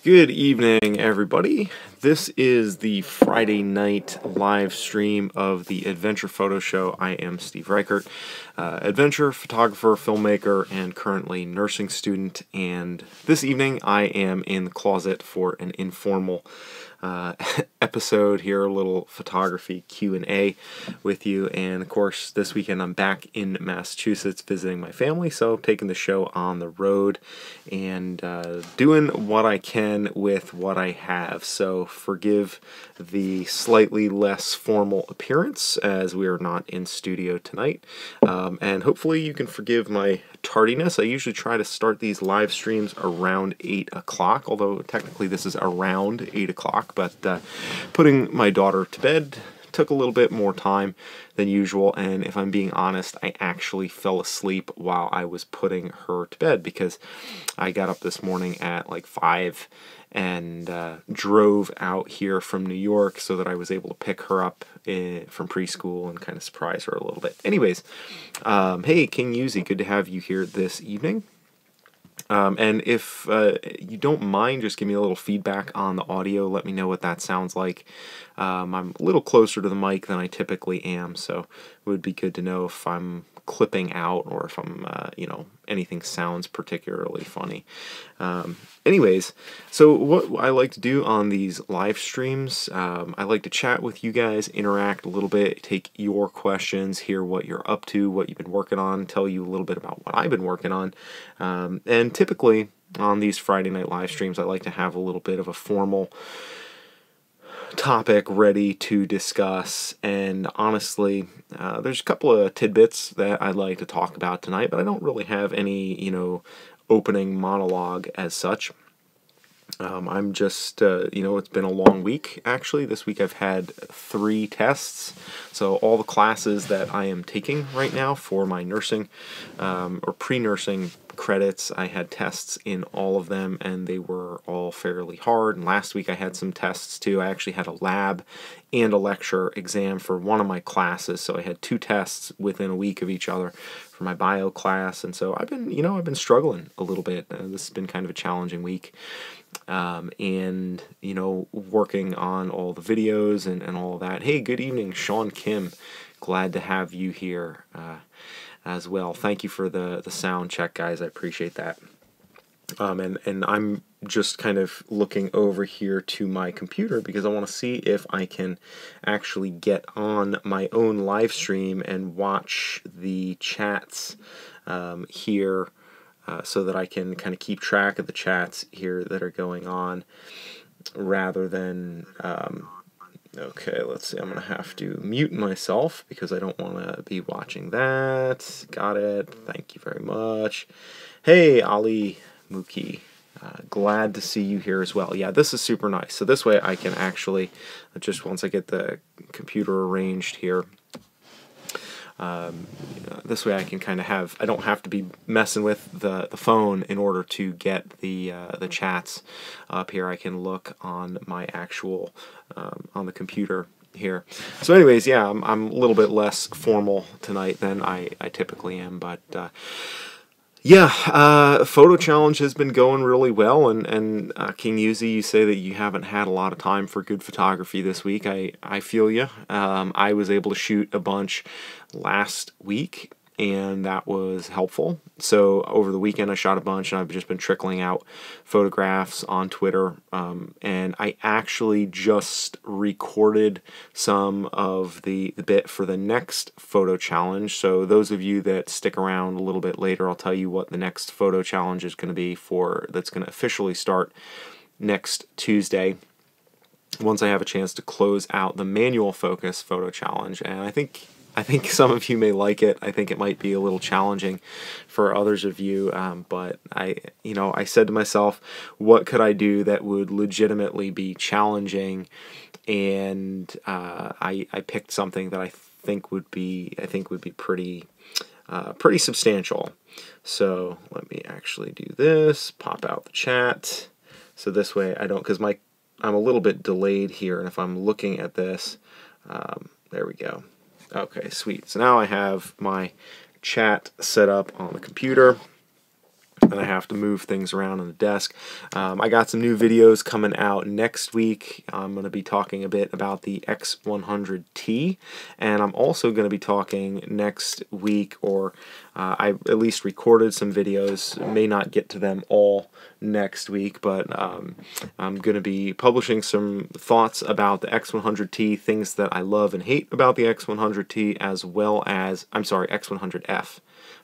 Good evening, everybody. This is the Friday night live stream of the Adventure Photo Show. I am Steve Richert, adventure photographer, filmmaker, and currently nursing student. And this evening I am in the closet for an informal episode here, a little photography Q&A with you. And of course, this weekend I'm back in Massachusetts visiting my family, so taking the show on the road and doing what I can with what I have. So forgive the slightly less formal appearance as we are not in studio tonight. And hopefully you can forgive my tardiness. I usually try to start these live streams around 8 o'clock, although technically this is around 8 o'clock, but putting my daughter to bed took a little bit more time than usual, and if I'm being honest, I actually fell asleep while I was putting her to bed because I got up this morning at like 5 and drove out here from New York so that I was able to pick her up from preschool and kind of surprise her a little bit. Anyways, hey, King Yuzi, good to have you here this evening. And if you don't mind, just give me a little feedback on the audio. Let me know what that sounds like. I'm a little closer to the mic than I typically am, so it would be good to know if I'm clipping out or if I'm, anything sounds particularly funny. Anyways, so what I like to do on these live streams, I like to chat with you guys, interact a little bit, take your questions, hear what you're up to, what you've been working on, tell you a little bit about what I've been working on. And typically on these Friday night live streams, I like to have a little bit of a formal topic ready to discuss, and honestly, there's a couple of tidbits that I'd like to talk about tonight, but I don't really have any, opening monologue as such. I'm just, it's been a long week, actually. This week I've had 3 tests, so all the classes that I am taking right now for my nursing or pre-nursing credits, I had tests in all of them, and they were all fairly hard. And last week I had some tests too. I actually had a lab and a lecture exam for one of my classes, so I had 2 tests within a week of each other for my bio class, and so I've been struggling a little bit. This has been kind of a challenging week. And working on all the videos and all of that. Hey, good evening, Sean Kim. Glad to have you here as well. Thank you for the sound check, guys. I appreciate that. And I'm just kind of looking over here to my computer because I want to see if I can actually get on my own live stream and watch the chats here. So that I can kind of keep track of the chats here that are going on rather than, okay, let's see, I'm going to have to mute myself because I don't want to be watching that. Got it. Thank you very much. Hey, Ali Muki. Glad to see you here as well. Yeah, this is super nice. So this way I can actually, just once I get the computer arranged here, this way I can kind of have, I don't have to be messing with the phone in order to get the chats up here. I can look on my actual, on the computer here. So anyways, yeah, I'm a little bit less formal tonight than I typically am, but yeah, photo challenge has been going really well, and King Yuzi, you say that you haven't had a lot of time for good photography this week. I feel you. I was able to shoot a bunch last week, and that was helpful. So over the weekend I shot a bunch, and I've just been trickling out photographs on Twitter, and I actually just recorded some of the bit for the next photo challenge. So those of you that stick around a little bit later, I'll tell you what the next photo challenge is going to be that's going to officially start next Tuesday, once I have a chance to close out the manual focus photo challenge. And I think some of you may like it. I think it might be a little challenging for others of you, but I said to myself, what could I do that would legitimately be challenging? And I picked something that I think would be pretty substantial. So let me actually do this. Pop out the chat. So this way I don't, because I'm a little bit delayed here, and if I'm looking at this, there we go. Okay, sweet. So now I have my chat set up on the computer. and I have to move things around on the desk. I got some new videos coming out next week. I'm going to be talking a bit about the X100T, and I'm also going to be talking next week, or I at least recorded some videos, may not get to them all next week, but I'm going to be publishing some thoughts about the X100T, things that I love and hate about the X100T, as well as, I'm sorry, X100F.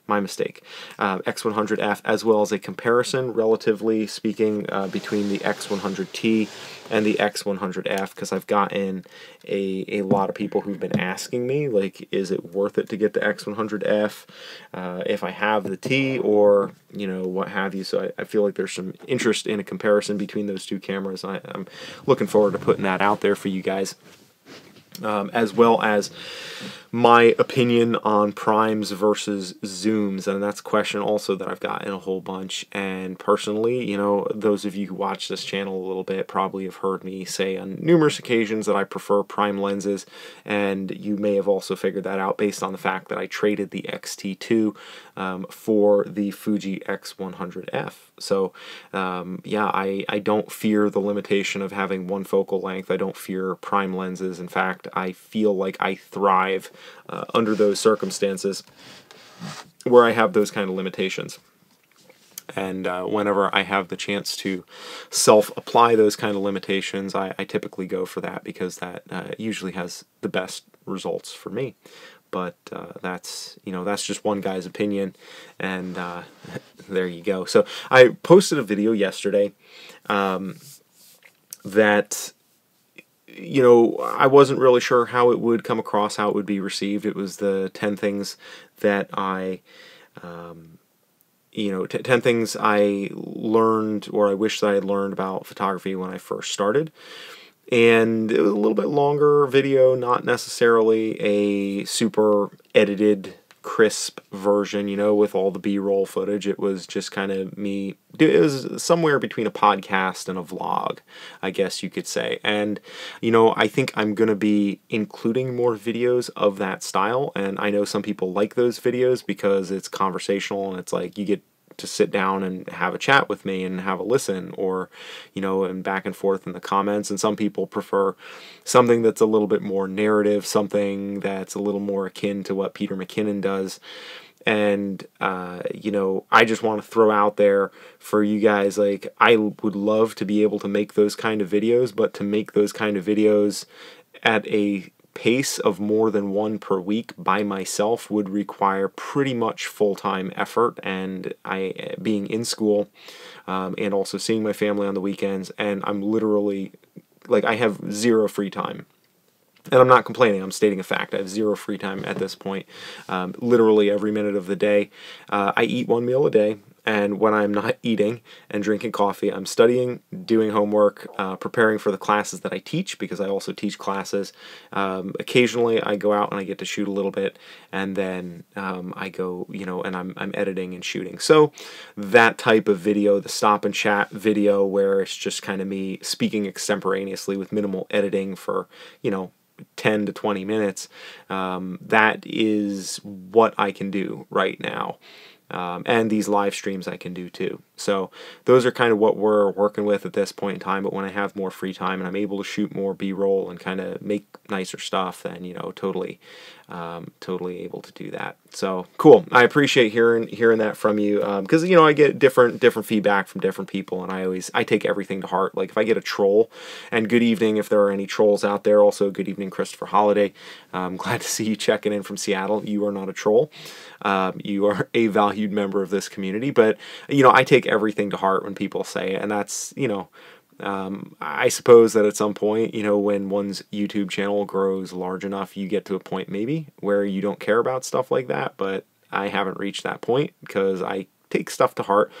My mistake. X100F, as well as a comparison, relatively speaking, between the X100T and the X100F, because I've gotten a lot of people who've been asking me, like, is it worth it to get the X100F if I have the T, or, you know, what have you. So I feel like there's some interest in a comparison between those two cameras. I'm looking forward to putting that out there for you guys. As well as my opinion on primes versus zooms, and that's a question also that I've gotten a whole bunch. And personally, you know, those of you who watch this channel a little bit probably have heard me say on numerous occasions that I prefer prime lenses, and you may have also figured that out based on the fact that I traded the X-T2 for the Fuji X100f. So yeah, I don't fear the limitation of having one focal length. I don't fear prime lenses. In fact, I feel like I thrive under those circumstances where I have those kind of limitations. And whenever I have the chance to self-apply those kind of limitations, I typically go for that, because that usually has the best results for me. But that's, you know, that's just one guy's opinion, and there you go. So I posted a video yesterday that, you know, I wasn't really sure how it would come across, how it would be received. It was the 10 things that I, you know, 10 things I learned, or I wish that I had learned about photography when I first started. And it was a little bit longer video, not necessarily a super edited, crisp version, you know, with all the B-roll footage. It was just kind of me. It was somewhere between a podcast and a vlog, I guess you could say. And, you know, I think I'm going to be including more videos of that style. And I know some people like those videos because it's conversational, and it's like you get to sit down and have a chat with me and have a listen, or, you know, and back and forth in the comments. And some people prefer something that's a little bit more narrative, something that's a little more akin to what Peter McKinnon does. And, you know, I just want to throw out there for you guys, like, I would love to be able to make those kind of videos, but to make those kind of videos at a pace of more than one per week by myself would require pretty much full-time effort, and I being in school and also seeing my family on the weekends, and I'm literally, like, I have zero free time. And I'm not complaining, I'm stating a fact. I have zero free time at this point, literally every minute of the day. I eat one meal a day, and when I'm not eating and drinking coffee, I'm studying, doing homework, preparing for the classes that I teach, because I also teach classes. Occasionally I go out and I get to shoot a little bit, and then I go, you know, and I'm editing and shooting. So that type of video, the stop and chat video, where it's just kind of me speaking extemporaneously with minimal editing for, you know, 10 to 20 minutes, that is what I can do right now. And these live streams I can do too. So those are kind of what we're working with at this point in time. But when I have more free time and I'm able to shoot more B-roll and kind of make nicer stuff, then, you know, totally able to do that. So cool. I appreciate hearing that from you, because, you know, I get different feedback from different people, and I take everything to heart. Like, if I get a troll, and good evening if there are any trolls out there. Also, good evening, Christopher Holiday. I'm glad to see you checking in from Seattle. You are not a troll. You are a valued member of this community. But, you know, I take everything to heart when people say it, and that's, you know, I suppose that at some point, you know, when one's YouTube channel grows large enough, you get to a point maybe where you don't care about stuff like that, but I haven't reached that point, because I take stuff to heart,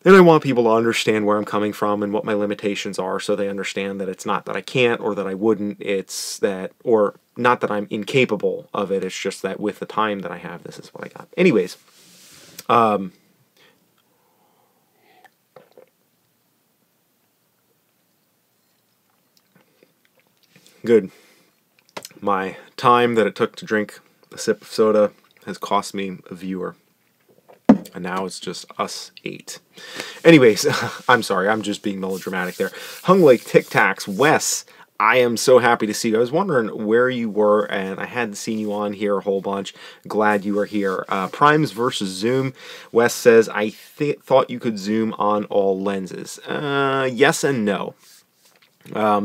and I want people to understand where I'm coming from and what my limitations are, so they understand that it's not that I can't or that I wouldn't, it's that, or not that I'm incapable of it, it's just that with the time that I have, this is what I got. Anyways, good. My time that it took to drink a sip of soda has cost me a viewer. And now it's just us 8. Anyways, I'm sorry, I'm just being melodramatic there. Hung Lake Tic Tacs, Wes, I am so happy to see you. I was wondering where you were, and I hadn't seen you on here a whole bunch. Glad you are here. Primes versus zoom. Wes says, I thought you could zoom on all lenses. Yes and no.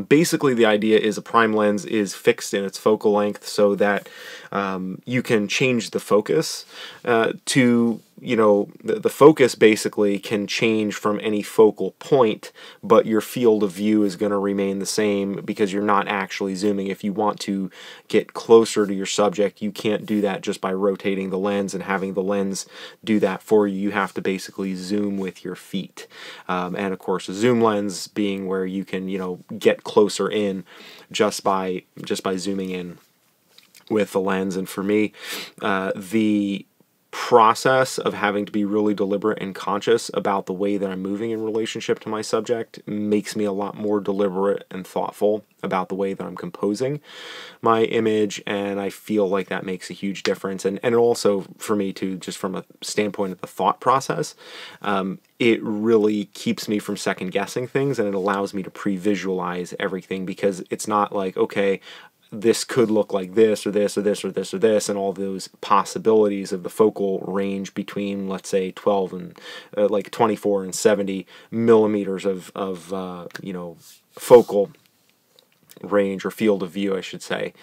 Basically, the idea is a prime lens is fixed in its focal length so that you can change the focus to, you know, the focus basically can change from any focal point, but your field of view is going to remain the same because you're not actually zooming. If you want to get closer to your subject, you can't do that just by rotating the lens and having the lens do that for you. You have to basically zoom with your feet. And of course, a zoom lens being where you can, you know, get closer in just by zooming in with the lens. And for me, the process of having to be really deliberate and conscious about the way that I'm moving in relationship to my subject makes me a lot more deliberate and thoughtful about the way that I'm composing my image, and I feel like that makes a huge difference. And also for me too, just from a standpoint of the thought process, it really keeps me from second guessing things, and it allows me to pre-visualize everything, because it's not like, okay, this could look like this or this or this or this or this, and all those possibilities of the focal range between, let's say, 12 and like 24 and 70 millimeters of you know, focal range, or field of view, I should say,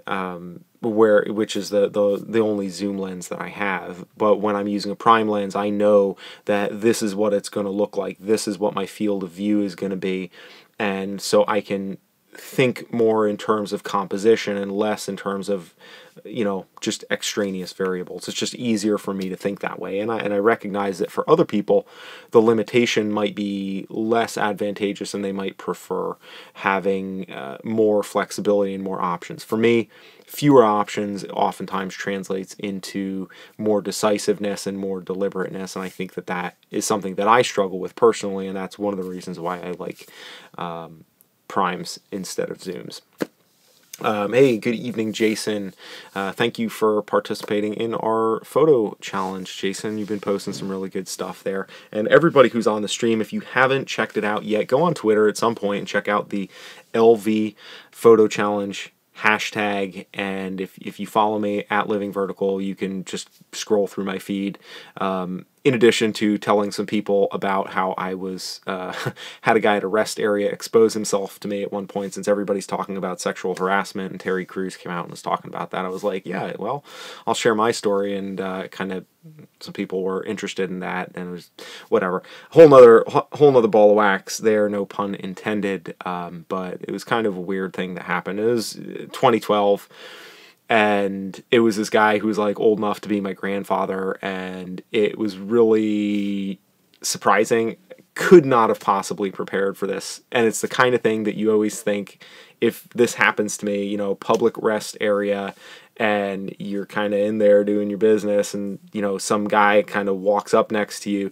which is the only zoom lens that I have. But when I'm using a prime lens, I know that this is what it's going to look like. This is what my field of view is going to be, and so I can think more in terms of composition and less in terms of, you know, just extraneous variables. It's just easier for me to think that way, and I recognize that for other people the limitation might be less advantageous, and they might prefer having more flexibility and more options. For me, fewer options oftentimes translates into more decisiveness and more deliberateness, and I think that that is something that I struggle with personally, and that's one of the reasons why I like primes instead of zooms. Hey, good evening, Jason. Thank you for participating in our photo challenge, Jason. You've been posting some really good stuff there. And everybody who's on the stream, if you haven't checked it out yet, go on Twitter at some point and check out the LV photo challenge hashtag, and if you follow me at Living Vertical, you can just scroll through my feed, in addition to telling some people about how I was had a guy at a rest area expose himself to me at one point. Since everybody's talking about sexual harassment and Terry Crews came out and was talking about that, I was like, yeah, well, I'll share my story, and kind of some people were interested in that, and it was whatever, whole nother ball of wax there, no pun intended. But it was kind of a weird thing that happened. It was 2012, and it was this guy who was like old enough to be my grandfather, and it was really surprising. Could not have possibly prepared for this, and it's the kind of thing that you always think, if this happens to me, you know, public rest area, and you're kind of in there doing your business, and, you know, some guy kind of walks up next to you,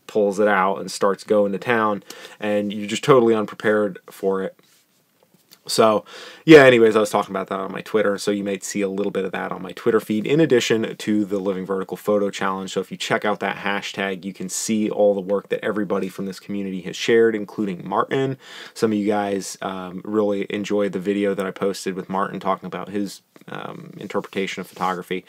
pulls it out, and starts going to town, and you're just totally unprepared for it. So, yeah, anyways, I was talking about that on my Twitter, so you might see a little bit of that on my Twitter feed, in addition to the Living Vertical Photo Challenge. So if you check out that hashtag, you can see all the work that everybody from this community has shared, including Martin. Some of you guys really enjoyed the video that I posted with Martin talking about his interpretation of photography.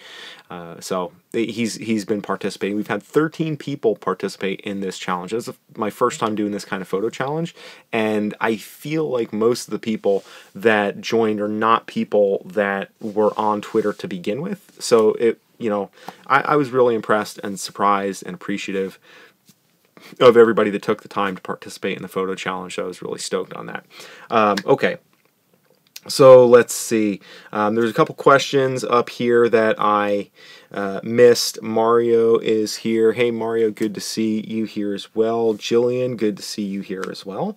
So he's been participating. We've had 13 people participate in this challenge. This is my first time doing this kind of photo challenge, and I feel like most of the people that joined are not people that were on Twitter to begin with. So it, you know, I was really impressed and surprised and appreciative of everybody that took the time to participate in the photo challenge. So I was really stoked on that. Okay. So let's see. There's a couple questions up here that I missed. Mario is here. Hey, Mario, good to see you here as well. Jillian, good to see you here as well.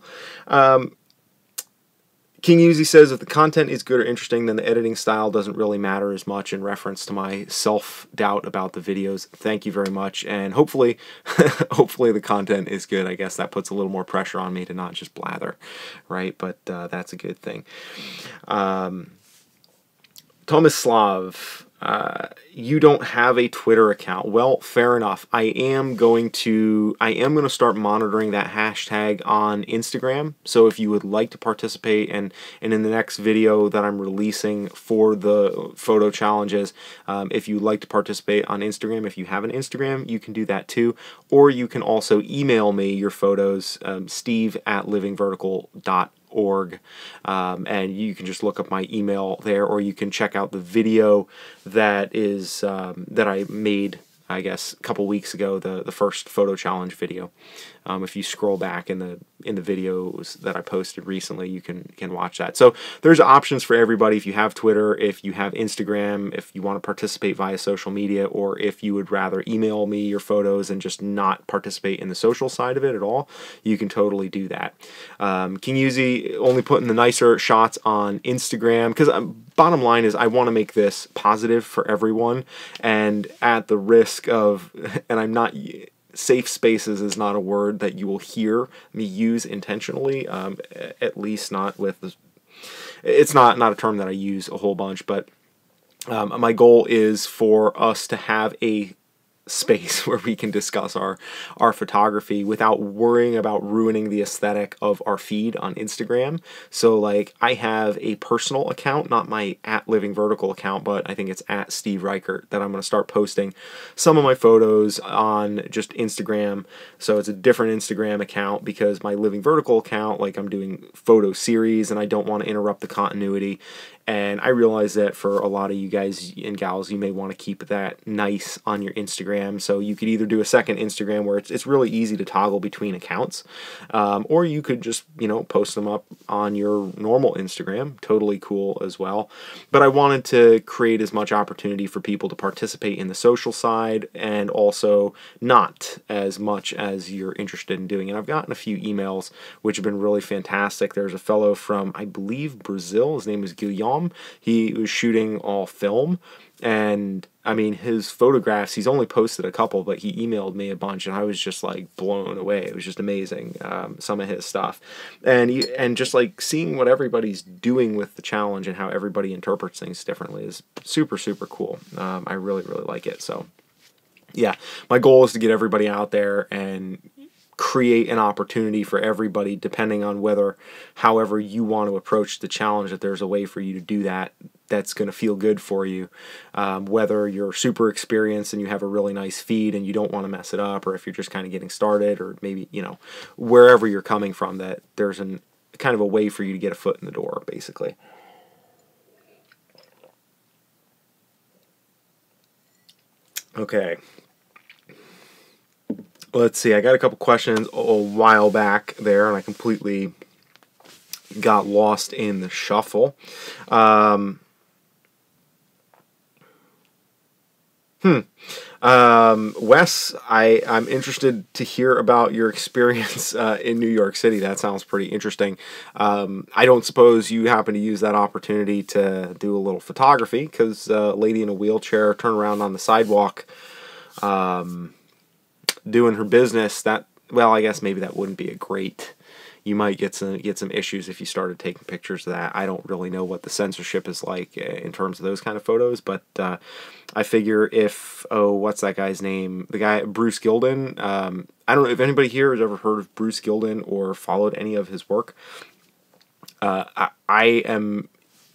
King Uzi says, if the content is good or interesting, then the editing style doesn't really matter as much, in reference to my self-doubt about the videos. Thank you very much, and hopefully hopefully the content is good. I guess that puts a little more pressure on me to not just blather, right? But that's a good thing. Tomislav, you don't have a Twitter account. Well, fair enough. I am going to start monitoring that hashtag on Instagram. So if you would like to participate, and in the next video that I'm releasing for the photo challenges, if you'd like to participate on Instagram, if you have an Instagram, you can do that too. Or you can also email me your photos, steve@livingvertical.org, and you can just look up my email there, or you can check out the video that is that I made, I guess, a couple weeks ago, the first photo challenge video. If you scroll back in the videos that I posted recently, you can watch that. So there's options for everybody. If you have Twitter, if you have Instagram, if you want to participate via social media, or if you would rather email me your photos and just not participate in the social side of it at all, you can totally do that. King Uzi only putting the nicer shots on Instagram, because bottom line is I want to make this positive for everyone, and at the risk of, and I'm not, safe spaces is not a word that you will hear me use intentionally, at least not with, it's not a term that I use a whole bunch, but my goal is for us to have a space where we can discuss our photography without worrying about ruining the aesthetic of our feed on Instagram. So like, I have a personal account, not my @livingvertical account, but I think it's @Steve Reichert, that I'm going to start posting some of my photos on just Instagram. So it's a different Instagram account, because my Living Vertical account, like, I'm doing photo series and I don't want to interrupt the continuity. And I realize that for a lot of you guys and gals, you may want to keep that nice on your Instagram. So you could either do a second Instagram where it's really easy to toggle between accounts, or you could just, you know, post them up on your normal Instagram. Totally cool as well. But I wanted to create as much opportunity for people to participate in the social side, and also not as much as you're interested in doing. And I've gotten a few emails which have been really fantastic. There's a fellow from, I believe, Brazil. His name is Gilden. He was shooting all film, and I mean, his photographs, he's only posted a couple, but he emailed me a bunch, and I was just like blown away. It was just amazing, some of his stuff, and just like seeing what everybody's doing with the challenge and how everybody interprets things differently is super, super cool. I really, really like it. So yeah, my goal is to get everybody out there and create an opportunity for everybody, depending on however you want to approach the challenge, that there's a way for you to do that that's going to feel good for you. Whether you're super experienced and you have a really nice feed and you don't want to mess it up, or if you're just kind of getting started, or maybe, you know, wherever you're coming from, that there's kind of a way for you to get a foot in the door, basically. Okay. Let's see, I got a couple questions a while back there, and I completely got lost in the shuffle. Wes, I'm interested to hear about your experience in New York City. That sounds pretty interesting. I don't suppose you happen to use that opportunity to do a little photography, because a lady in a wheelchair turned around on the sidewalk, doing her business. That, well, I guess maybe that wouldn't be a great, you might get some issues if you started taking pictures of that. I don't really know what the censorship is like in terms of those kind of photos, but I figure if, what's that guy's name? The guy, Bruce Gilden. I don't know if anybody here has ever heard of Bruce Gilden or followed any of his work. I am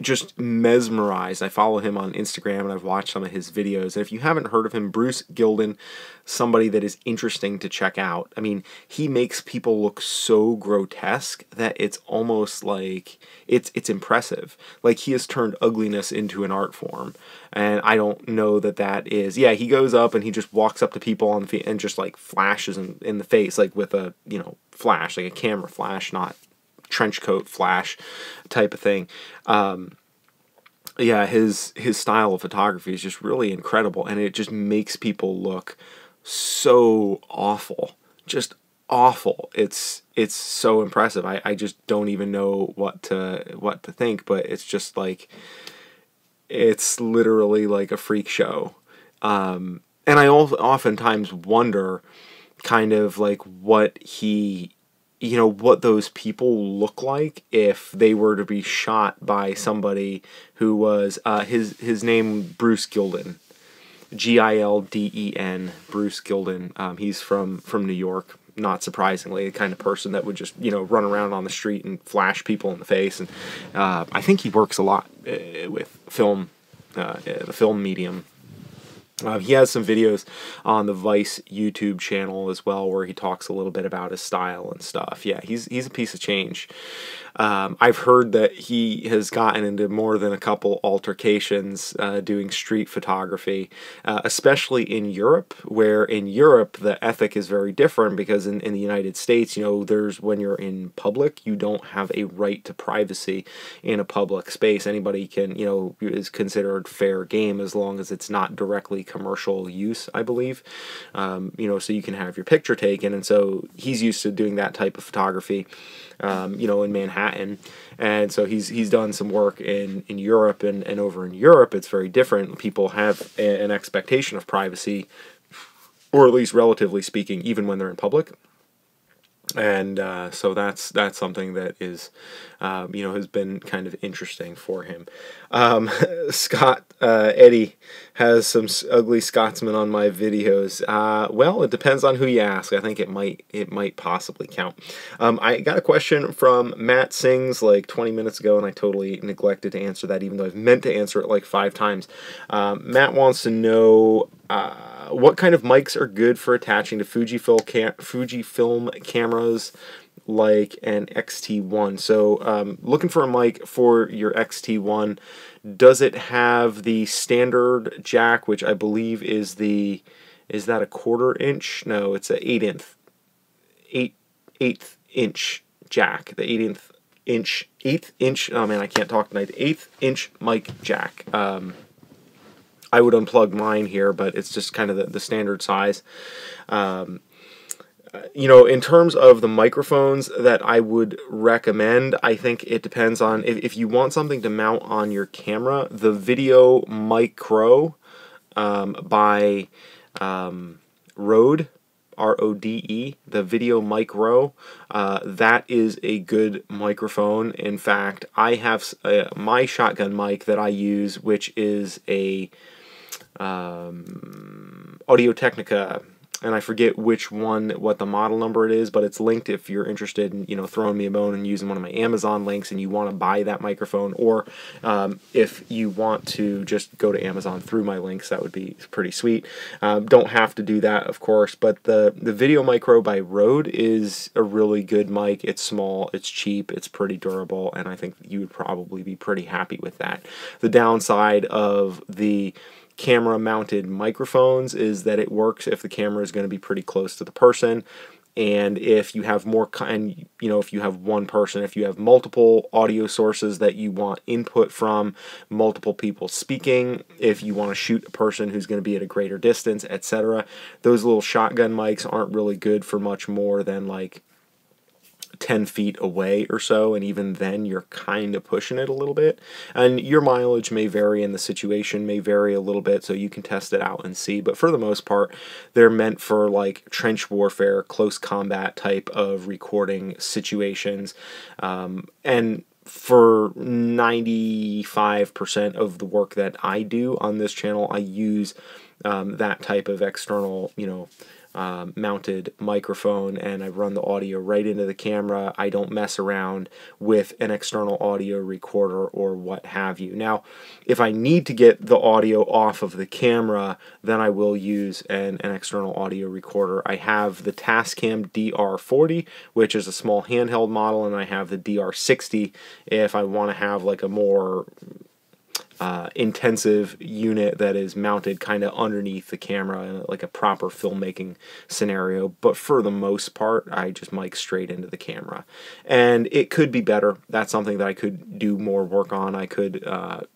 just mesmerized. I follow him on Instagram and I've watched some of his videos. And if you haven't heard of him, Bruce Gilden, somebody that is interesting to check out. I mean, he makes people look so grotesque that it's almost like it's impressive. Like, he has turned ugliness into an art form. And I don't know that is, yeah, he goes up and he just walks up to people on the feet and just like flashes in the face, like with a, you know, flash, like a camera flash, not trench coat flash type of thing. Yeah, his style of photography is just really incredible, and it just makes people look so awful, just awful. It's so impressive. I just don't even know what to think, but it's just like, it's literally like a freak show. And I oftentimes wonder kind of like what he you know, what those people look like if they were to be shot by somebody who was his name Bruce Gilden, Gilden, Bruce Gilden. He's from New York. Not surprisingly, the kind of person that would just, you know, run around on the street and flash people in the face. And I think he works a lot with film, the film medium. He has some videos on the Vice YouTube channel as well, where he talks a little bit about his style and stuff. Yeah, he's a piece of change. I've heard that he has gotten into more than a couple altercations doing street photography, especially in Europe, where in Europe the ethic is very different, because in the United States, you know, when you're in public, you don't have a right to privacy in a public space. Anybody can, you know, is considered fair game as long as it's not directly commercial use, I believe. You know, so you can have your picture taken, and so he's used to doing that type of photography, you know, in Manhattan, and so he's done some work in Europe, and over in Europe it's very different. People have an expectation of privacy, or at least relatively speaking, even when they're in public. And so that's something that is, you know, has been kind of interesting for him. Scott Eddie has some ugly Scotsmen on my videos. Well, it depends on who you ask. I think it might possibly count. I got a question from Matt Sings like 20 minutes ago, and I totally neglected to answer that, even though I've meant to answer it like 5 times. Matt wants to know what kind of mics are good for attaching to Fujifilm cameras like an X-T1. So looking for a mic for your X-T1. Does it have the standard jack, which I believe is that a 1/4 inch? No, it's an 8th inch jack. The 8th inch. Oh man, I can't talk tonight. The 8th inch mic jack. I would unplug mine here, but it's just kind of the standard size. You know, in terms of the microphones that I would recommend, I think it depends on if you want something to mount on your camera. The Video Micro by Rode, R-O-D-E, the Video Micro, that is a good microphone. In fact, I have my shotgun mic that I use, which is a Audio-Technica, and I forget what the model number it is, but it's linked if you're interested in, you know, throwing me a bone and using one of my Amazon links and you want to buy that microphone, or if you want to just go to Amazon through my links, that would be pretty sweet. Don't have to do that, of course, but the Video Micro by Rode is a really good mic. It's small, it's cheap, it's pretty durable, and I think you would probably be pretty happy with that. The downside of the camera mounted microphones is that it works if the camera is going to be pretty close to the person, and if you have if you have one person, if you have multiple audio sources that you want input from, multiple people speaking, if you want to shoot a person who's going to be at a greater distance, etc., those little shotgun mics aren't really good for much more than like 10 feet away or so, and even then you're kind of pushing it a little bit, and your mileage may vary and the situation may vary a little bit, so you can test it out and see. But for the most part, they're meant for like trench warfare, close combat type of recording situations, and for 95% of the work that I do on this channel, I use that type of external, you know, mounted microphone, and I run the audio right into the camera. I don't mess around with an external audio recorder or what have you. Now, if I need to get the audio off of the camera, then I will use an external audio recorder. I have the Tascam DR40, which is a small handheld model, and I have the DR60 if I want to have like a more intensive unit that is mounted kind of underneath the camera, like a proper filmmaking scenario. But for the most part, I just mic straight into the camera, and it could be better. That's something that I could do more work on. I could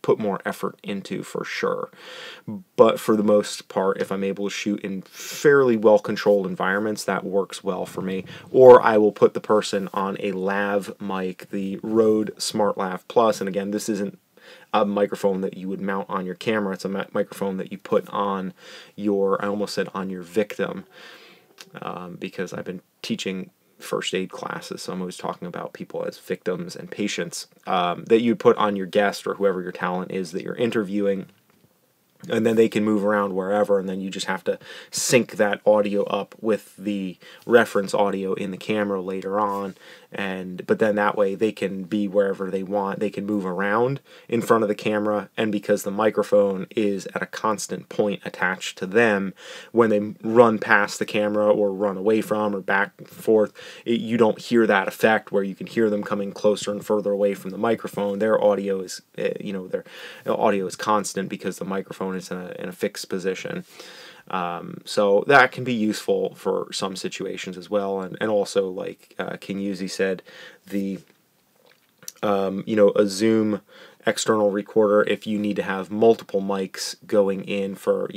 put more effort into for sure. But for the most part, if I'm able to shoot in fairly well-controlled environments, that works well for me. Or I will put the person on a lav mic, the Rode Smart Lav Plus, and again, this isn't a microphone that you would mount on your camera. It's a microphone that you put on your, I almost said on your victim, because I've been teaching first aid classes, so I'm always talking about people as victims and patients, that you put on your guest or whoever your talent is that you're interviewing. And then they can move around wherever, and then you just have to sync that audio up with the reference audio in the camera later on. But then that way they can be wherever they want. They can move around in front of the camera, and because the microphone is at a constant point attached to them, when they run past the camera or run away from or back and forth, you don't hear that effect where you can hear them coming closer and further away from the microphone. Their audio is, their audio is constant because the microphone is in a fixed position. So that can be useful for some situations as well, and also, like King Yuzi said, the a Zoom external recorder, if you need to have multiple mics going in for,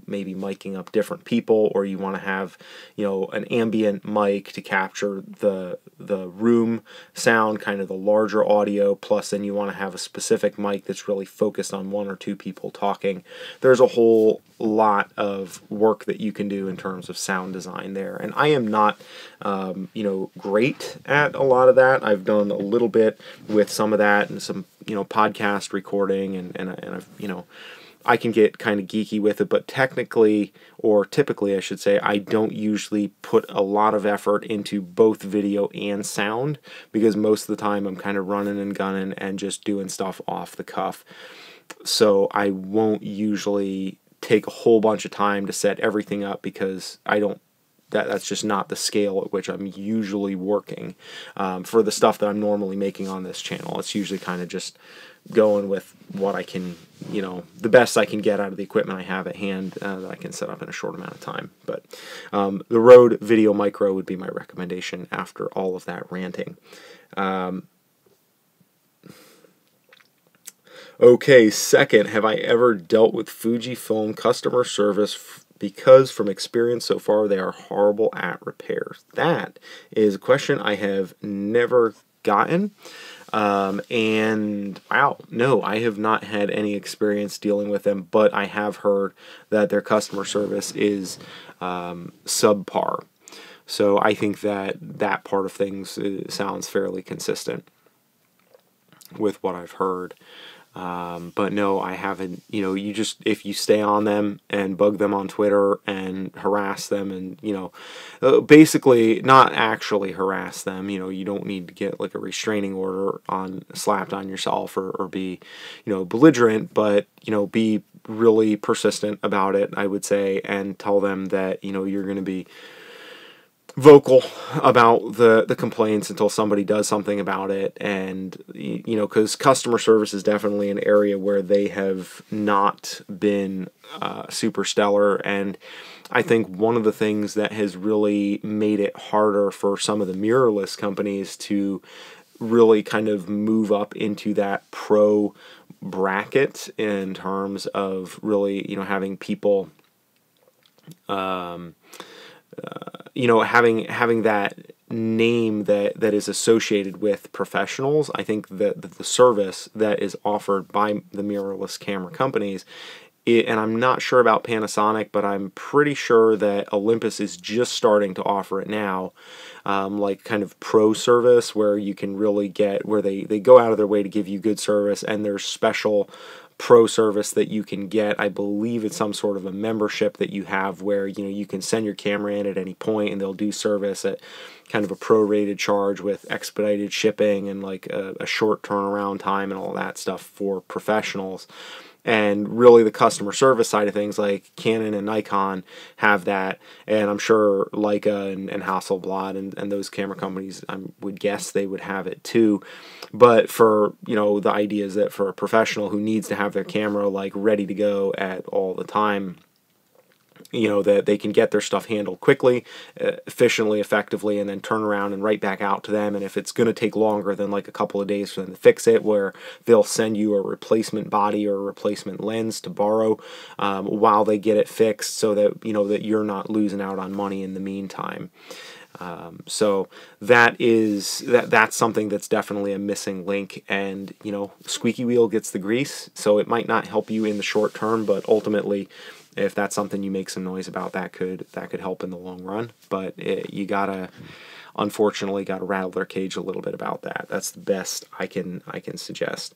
maybe miking up different people, or you want to have, an ambient mic to capture the room sound, kind of the larger audio, plus then you want to have a specific mic that's really focused on one or two people talking. There's a whole lot of work that you can do in terms of sound design there, and I am not great at a lot of that. I've done a little bit with some of that and some podcast recording, and I've I can get kind of geeky with it, but technically, or typically I should say, I don't usually put a lot of effort into both video and sound, because most of the time I'm kind of running and gunning and just doing stuff off the cuff. So I won't usually take a whole bunch of time to set everything up, because that's just not the scale at which I'm usually working for the stuff that I'm normally making on this channel. It's usually kind of just going with what I can, the best I can get out of the equipment I have at hand that I can set up in a short amount of time. But the Rode Video Micro would be my recommendation after all of that ranting. Okay, second, have I ever dealt with Fujifilm customer service? Because from experience so far, they are horrible at repairs. That is a question I have never gotten. And wow, no, I have not had any experience dealing with them, but I have heard that their customer service is subpar. So I think that part of things sounds fairly consistent with what I've heard. But no, I haven't. You just, if you stay on them and bug them on Twitter and harass them, and basically not actually harass them, you don't need to get like a restraining order slapped on yourself, or be belligerent, but be really persistent about it, I would say, and tell them that you're going to be vocal about the complaints until somebody does something about it. And because customer service is definitely an area where they have not been super stellar, and I think one of the things that has really made it harder for some of the mirrorless companies to really kind of move up into that pro bracket in terms of really having people having that name that is associated with professionals. I think that the service that is offered by the mirrorless camera companies, and I'm not sure about Panasonic, but I'm pretty sure that Olympus is just starting to offer it now, like kind of pro service, where you can really get, where they go out of their way to give you good service, and there's special pro service that you can get. I believe it's some sort of a membership that you have where you can send your camera in at any point, and they'll do service at kind of a prorated charge with expedited shipping and like a short turnaround time and all that stuff for professionals. And really the customer service side of things, like Canon and Nikon have that, and I'm sure Leica and Hasselblad and those camera companies, I would guess they would have it too. But for, the idea is that for a professional who needs to have their camera like ready to go at all the time, that they can get their stuff handled quickly, efficiently, effectively, and then turn around and write back out to them. And if it's going to take longer than like a couple of days for them to fix it, where they'll send you a replacement body or a replacement lens to borrow while they get it fixed, so that that you're not losing out on money in the meantime. So that's something that's definitely a missing link, and squeaky wheel gets the grease, so it might not help you in the short term, but ultimately, if that's something you make some noise about, that could help in the long run. But you gotta, unfortunately got to rattle their cage a little bit about that. That's the best I can suggest.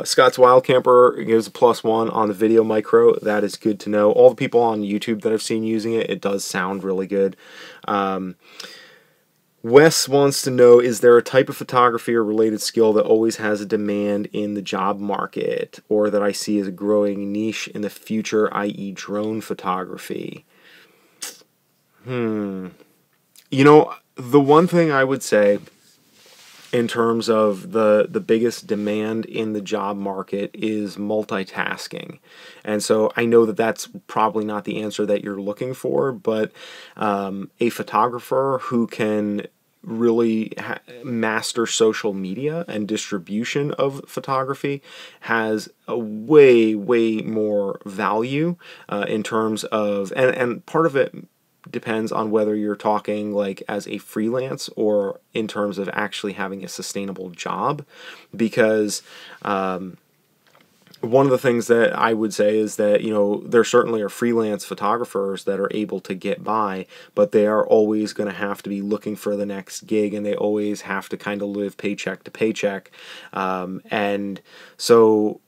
Scott's Wild Camper gives a +1 on the video micro. That is good to know. All the people on YouTube that I've seen using it, it does sound really good. Wes wants to know, is there a type of photography or related skill that always has a demand in the job market, or that I see as a growing niche in the future, i.e. drone photography? You know, the one thing I would say in terms of the biggest demand in the job market is multitasking. And so I know that that's probably not the answer that you're looking for, but a photographer who can really master social media and distribution of photography has a way more value in terms of, and part of it depends on whether you're talking like as a freelance or in terms of actually having a sustainable job, because one of the things that I would say is that, you know, there certainly are freelance photographers that are able to get by, but they are always going to have to be looking for the next gig, and they always have to kind of live paycheck to paycheck. And so,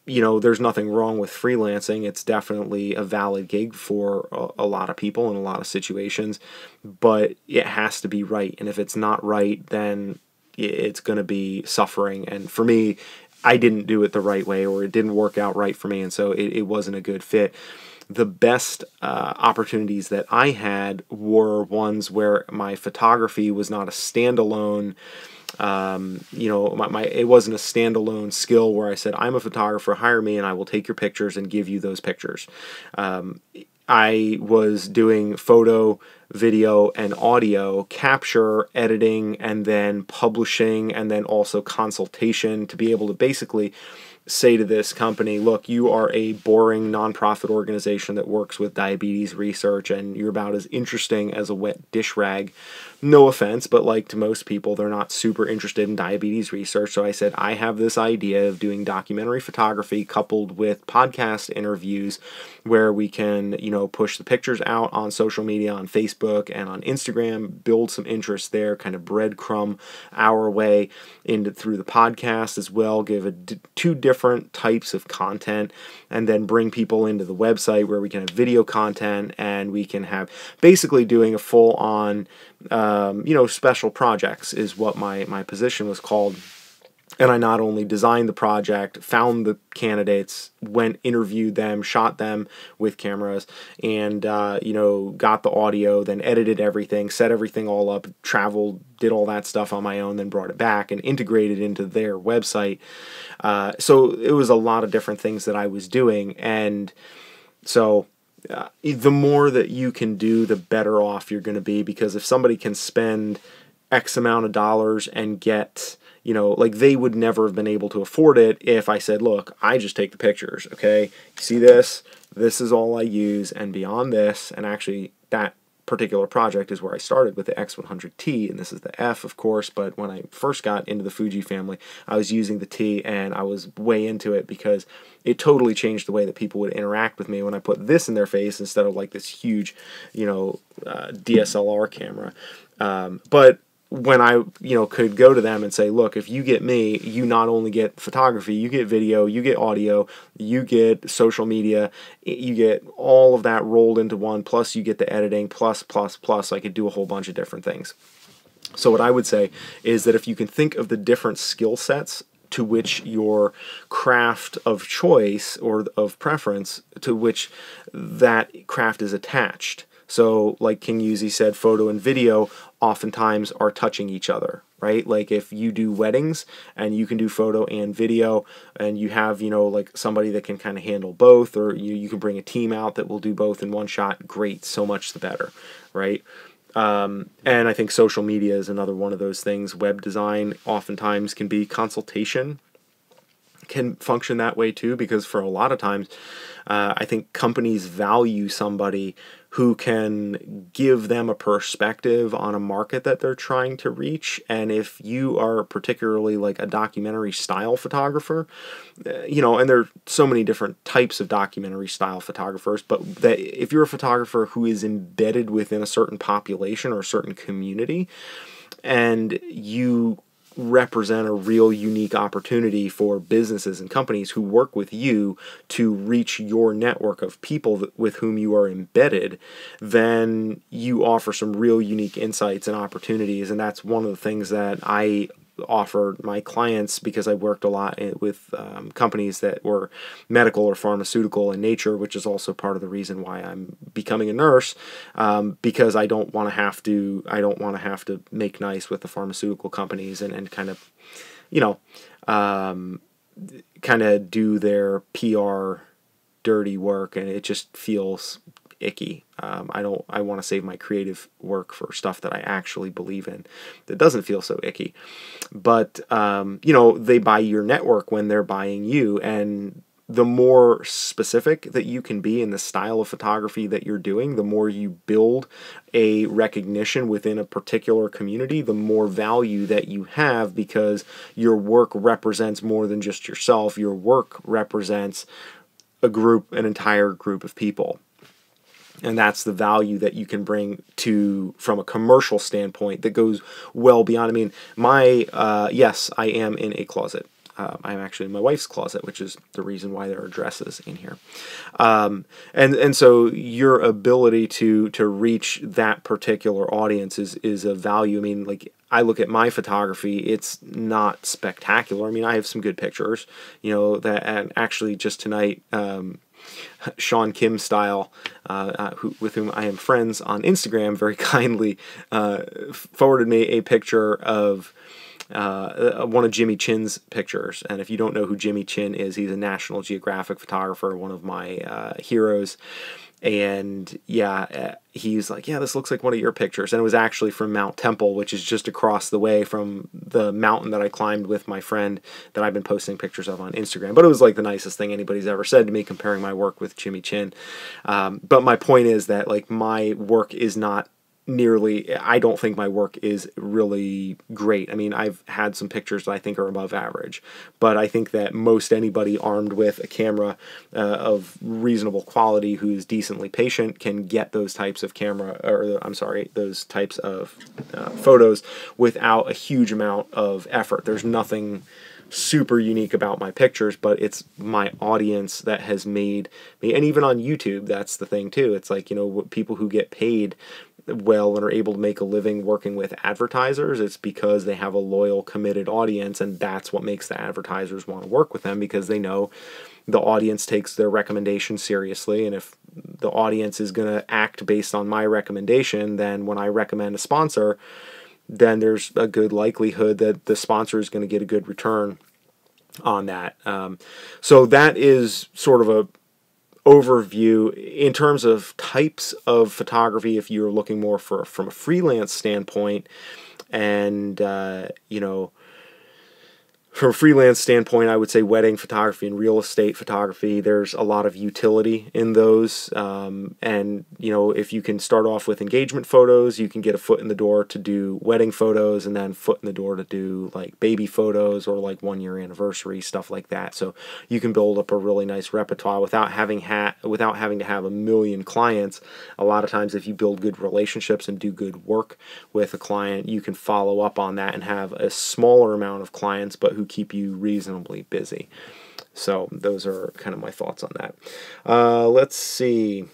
you know, there's nothing wrong with freelancing. It's definitely a valid gig for a lot of people in a lot of situations, but it has to be right. And if it's not right, then it's going to be suffering. And for me, I didn't do it the right way, or it didn't work out right for me, and so it wasn't a good fit. The best opportunities that I had were ones where my photography was not a standalone, you know, it wasn't a standalone skill where I said, I'm a photographer, hire me and I will take your pictures and give you those pictures. I was doing photo, video, and audio capture, editing, and then publishing, and then also consultation to be able to basically say to this company, look, you are a boring nonprofit organization that works with diabetes research, and you're about as interesting as a wet dish rag. No offense, but like to most people, they're not super interested in diabetes research. So I said, I have this idea of doing documentary photography coupled with podcast interviews where we can, you know, push the pictures out on social media, on Facebook and on Instagram, build some interest there, kind of breadcrumb our way into through the podcast as well, give two different types of content, and then bring people into the website where we can have video content, and we can have basically doing a full-on you know, special projects is what my position was called. And I not only designed the project, found the candidates, went interviewed them, shot them with cameras, and you know, got the audio, then edited everything, set everything all up, traveled, did all that stuff on my own, then brought it back and integrated into their website. So it was a lot of different things that I was doing, and so the more that you can do, the better off you're going to be, because if somebody can spend X amount of dollars and get, you know, like they would never have been able to afford it if I said, look, I just take the pictures, okay? You see this? This is all I use, and beyond this, and actually that particular project is where I started with the X100T, and this is the F, of course, but when I first got into the Fuji family, I was using the T, and I was way into it because it totally changed the way that people would interact with me when I put this in their face instead of like this huge, you know, DSLR camera. But when I, you know, could go to them and say, look, if you get me, you not only get photography, you get video, you get audio, you get social media, you get all of that rolled into one, plus you get the editing, plus, I could do a whole bunch of different things. So what I would say is that if you can think of the different skill sets to which your craft of choice or of preference, to which that craft is attached. So like King Yuzi said, photo and video oftentimes are touching each other, right? Like if you do weddings and you can do photo and video, and you have, you know, like somebody that can kind of handle both, or you can bring a team out that will do both in one shot, great, so much the better, right? And I think social media is another one of those things. Web design oftentimes can be consultation. can function that way too, because for a lot of times I think companies value somebody who can give them a perspective on a market that they're trying to reach. And if you are particularly like a documentary style photographer, you know, and there are so many different types of documentary style photographers, but that if you're a photographer who is embedded within a certain population or a certain community, and you represent a real unique opportunity for businesses and companies who work with you to reach your network of people with whom you are embedded, then you offer some real unique insights and opportunities. And that's one of the things that I offer my clients, because I worked a lot with companies that were medical or pharmaceutical in nature, which is also part of the reason why I'm becoming a nurse, because I don't want to have to make nice with the pharmaceutical companies and kind of, you know, kind of do their PR dirty work, and it just feels icky. I want to save my creative work for stuff that I actually believe in that doesn't feel so icky. But you know, they buy your network when they're buying you, and the more specific that you can be in the style of photography that you're doing, the more you build a recognition within a particular community, the more value that you have, because your work represents more than just yourself. Your work represents an entire group of people. And that's the value that you can bring to, from a commercial standpoint, that goes well beyond. I mean, yes, I am in a closet. I'm actually in my wife's closet, which is the reason why there are dresses in here. And so your ability to reach that particular audience is a value. I mean, like, I look at my photography, it's not spectacular. I mean, I have some good pictures, you know, and actually just tonight, Sean Kim Style, with whom I am friends on Instagram, very kindly forwarded me a picture of one of Jimmy Chin's pictures. And if you don't know who Jimmy Chin is, he's a National Geographic photographer, one of my heroes. And yeah, he's like, yeah, this looks like one of your pictures. And it was actually from Mount Temple, which is just across the way from the mountain that I climbed with my friend that I've been posting pictures of on Instagram. But it was like the nicest thing anybody's ever said to me, comparing my work with Jimmy Chin. But my point is that, like, my work is not I don't think my work is really great. I mean, I've had some pictures that I think are above average, but I think that most anybody armed with a camera of reasonable quality who's decently patient can get those types of those types of photos without a huge amount of effort. There's nothing super unique about my pictures, but it's my audience that has made me. And even on YouTube, that's the thing too. It's like, you know, people who get paid well and are able to make a living working with advertisers, it's because they have a loyal, committed audience, and that's what makes the advertisers want to work with them, because they know the audience takes their recommendation seriously. And if the audience is going to act based on my recommendation, then when I recommend a sponsor, then there's a good likelihood that the sponsor is going to get a good return on that. So that is sort of a overview in terms of types of photography. If you're looking more from a freelance standpoint, and you know, from a freelance standpoint, I would say wedding photography and real estate photography, there's a lot of utility in those. And, you know, if you can start off with engagement photos, you can get a foot in the door to do wedding photos, and then foot in the door to do like baby photos or like 1-year anniversary, stuff like that. So you can build up a really nice repertoire without having to have a million clients. A lot of times, if you build good relationships and do good work with a client, you can follow up on that and have a smaller amount of clients, but who keep you reasonably busy. So those are kind of my thoughts on that. Let's see.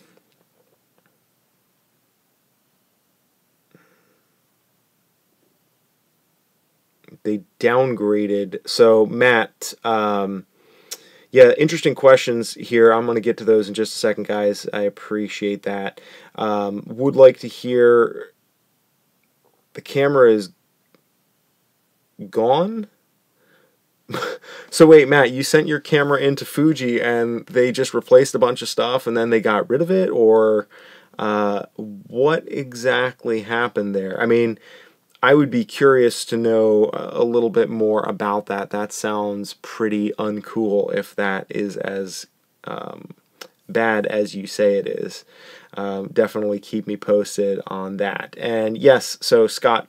They downgraded. So Matt, yeah, interesting questions here. I'm going to get to those in just a second, guys. I appreciate that. Would like to hear, the camera is gone? So wait, Matt, you sent your camera into Fuji and they just replaced a bunch of stuff and then they got rid of it? Or what exactly happened there? I mean, I would be curious to know a little bit more about that. That sounds pretty uncool if that is as bad as you say it is. Definitely keep me posted on that. And yes, so Scott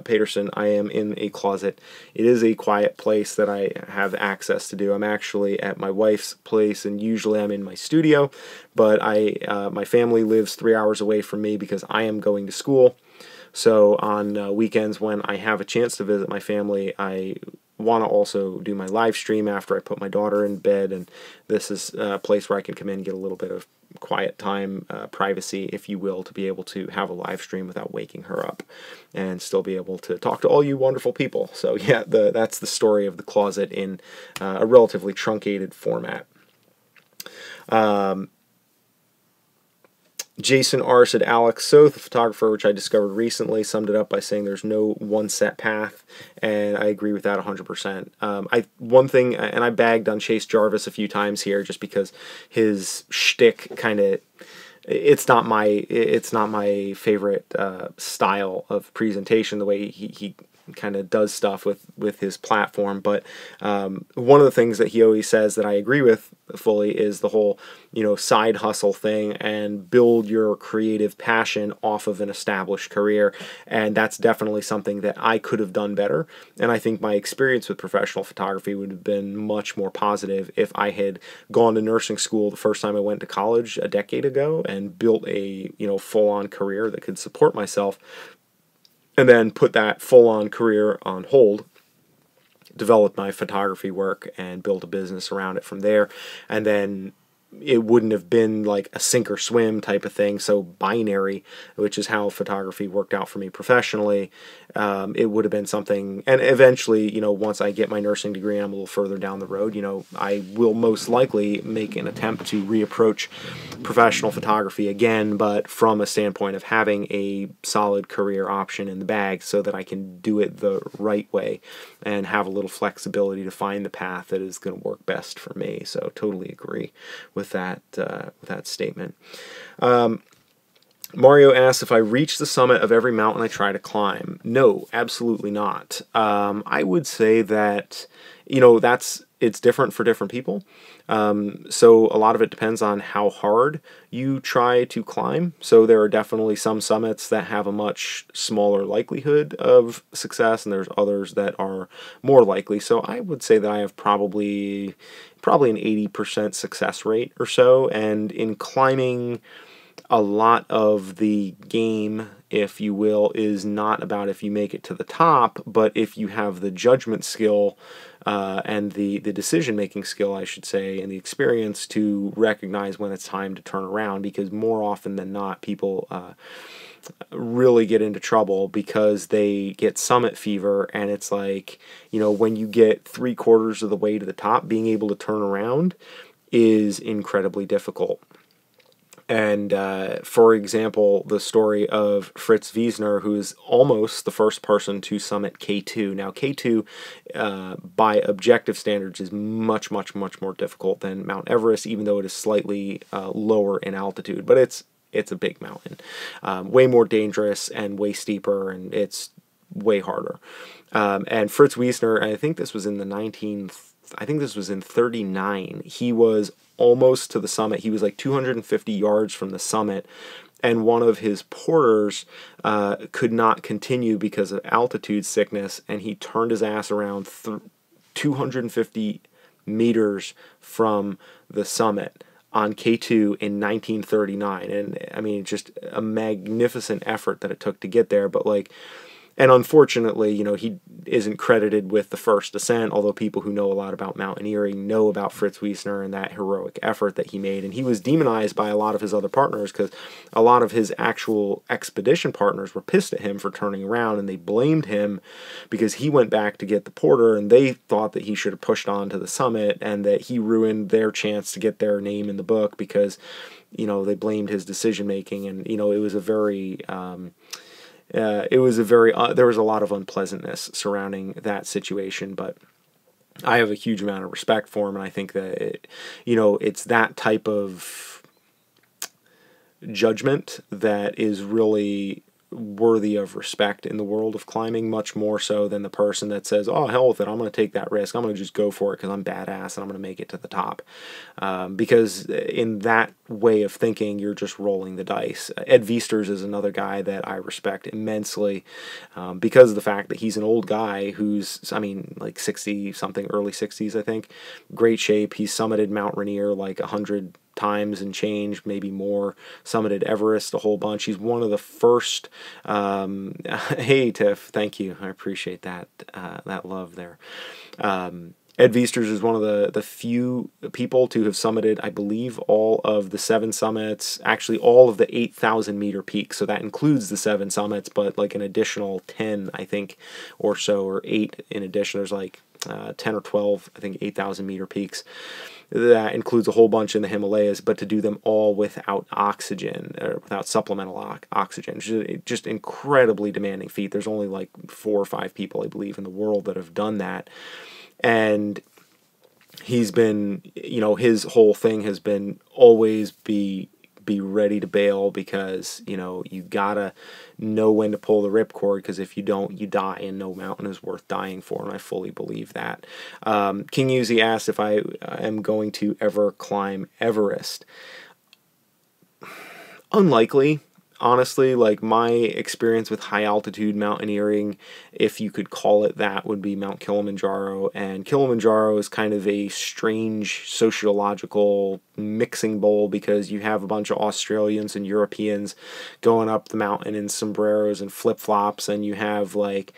Peterson, I am in a closet. It is a quiet place that I have access to do. I'm actually at my wife's place, and usually I'm in my studio, but my family lives 3 hours away from me because I am going to school. So on weekends when I have a chance to visit my family, I want to also do my live stream after I put my daughter in bed, and this is a place where I can come in and get a little bit of quiet time, privacy, if you will, to be able to have a live stream without waking her up and still be able to talk to all you wonderful people. So yeah, that's the story of the closet in a relatively truncated format. Jason R. said, Alex Soth, the photographer, which I discovered recently, summed it up by saying there's no one set path, and I agree with that 100%. One thing, and I bagged on Chase Jarvis a few times here just because his shtick kind of, it's not my favorite style of presentation, the way he kind of does stuff with his platform. But one of the things that he always says that I agree with fully is the whole, side hustle thing and build your creative passion off of an established career. And that's definitely something that I could have done better. And I think my experience with professional photography would have been much more positive if I had gone to nursing school the first time I went to college a decade ago and built a, full-on career that could support myself, and then put that full-on career on hold, develop my photography work, and build a business around it from there. And then it wouldn't have been like a sink or swim type of thing, so binary, which is how photography worked out for me professionally. It would have been something, and eventually, once I get my nursing degree and I'm a little further down the road, I will most likely make an attempt to reapproach professional photography again, but from a standpoint of having a solid career option in the bag so that I can do it the right way and have a little flexibility to find the path that is going to work best for me. So totally agree with that statement. Mario asks if I reach the summit of every mountain I try to climb. No, absolutely not. I would say that, it's different for different people. So a lot of it depends on how hard you try to climb. So there are definitely some summits that have a much smaller likelihood of success, and there's others that are more likely. So I would say that I have probably an 80% success rate or so, and in climbing, a lot of the game, if you will, is not about if you make it to the top, but if you have the judgment skill and the decision-making skill, I should say, and the experience to recognize when it's time to turn around, because more often than not, people really get into trouble because they get summit fever, and it's like, when you get 3/4 of the way to the top, being able to turn around is incredibly difficult. And for example, the story of Fritz Wiesner, who is almost the first person to summit K2. Now, K2, by objective standards, is much, much, much more difficult than Mount Everest, even though it is slightly lower in altitude. But it's a big mountain, way more dangerous and way steeper, and it's way harder. And Fritz Wiesner, I think this was in in 39, he was almost to the summit. He was like 250 yards from the summit, and one of his porters could not continue because of altitude sickness, and he turned his ass around 250 meters from the summit on K2 in 1939. And I mean, just a magnificent effort that it took to get there. But and unfortunately, he isn't credited with the first ascent, although people who know a lot about mountaineering know about Fritz Wiesner and that heroic effort that he made. And he was demonized by a lot of his other partners because a lot of his actual expedition partners were pissed at him for turning around, and they blamed him because he went back to get the porter, and they thought that he should have pushed on to the summit and that he ruined their chance to get their name in the book because, they blamed his decision-making. And, it was a very... there was a lot of unpleasantness surrounding that situation, but I have a huge amount of respect for him, and I think that it's that type of judgment that is really worthy of respect in the world of climbing, much more so than the person that says, oh, hell with it, I'm going to take that risk, I'm going to just go for it because I'm badass and I'm going to make it to the top. Because in that way of thinking, you're just rolling the dice. Ed Viesturs is another guy that I respect immensely, because of the fact that he's an old guy who's, I mean, like 60-something, early 60s, I think. Great shape. He's summited Mount Rainier like 100 times and change, maybe more. Summited Everest a whole bunch. He's one of the first. Hey Tiff, thank you, I appreciate that that love there. Ed Viesturs is one of the few people to have summited, I believe, all of the 7 summits, actually all of the 8,000 meter peaks. So that includes the 7 summits, but like an additional 10, I think, or so, or 8 in addition. There's like 10 or 12, I think, 8,000 meter peaks. That includes a whole bunch in the Himalayas, but to do them all without oxygen, or without supplemental oxygen, just incredibly demanding feat. There's only like 4 or 5 people, I believe, in the world that have done that. And he's been, you know, his whole thing has been always be ready to bail, because, you know, you gotta know when to pull the ripcord, because if you don't, you die, and no mountain is worth dying for, and I fully believe that. King Uzi asked if I am going to ever climb Everest. Unlikely. Honestly, like, my experience with high altitude mountaineering, if you could call it that, would be Mount Kilimanjaro. And Kilimanjaro is kind of a strange sociological mixing bowl, because you have a bunch of Australians and Europeans going up the mountain in sombreros and flip-flops, and you have, like,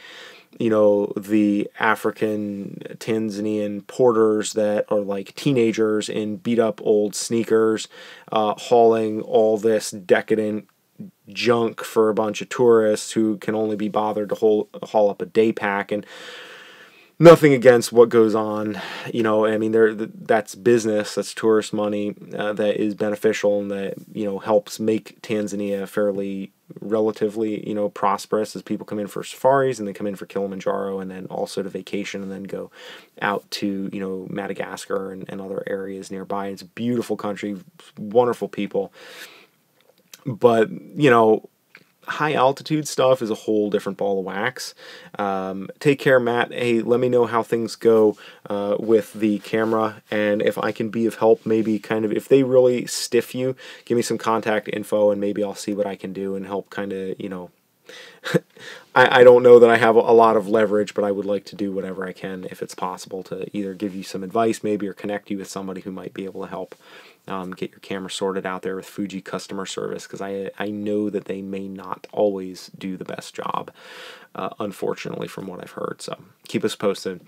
you know, the African Tanzanian porters that are like teenagers in beat-up old sneakers, hauling all this decadent junk for a bunch of tourists who can only be bothered to haul up a day pack. And nothing against what goes on, you know, I mean, that's business, that's tourist money, that is beneficial, and that, you know, helps make Tanzania fairly relatively, you know, prosperous, as people come in for safaris and they come in for Kilimanjaro, and then also to vacation, and then go out to, you know, Madagascar and other areas nearby. It's a beautiful country, wonderful people. But, you know, high altitude stuff is a whole different ball of wax. Take care, Matt. Hey, let me know how things go with the camera, and if I can be of help, maybe kind of, if they really stiff you, give me some contact info, and maybe I'll see what I can do and help kind of, you know, I don't know that I have a lot of leverage, but I would like to do whatever I can, if it's possible, to either give you some advice maybe, or connect you with somebody who might be able to help get your camera sorted out there with Fuji customer service, because I know that they may not always do the best job, unfortunately, from what I've heard. So keep us posted.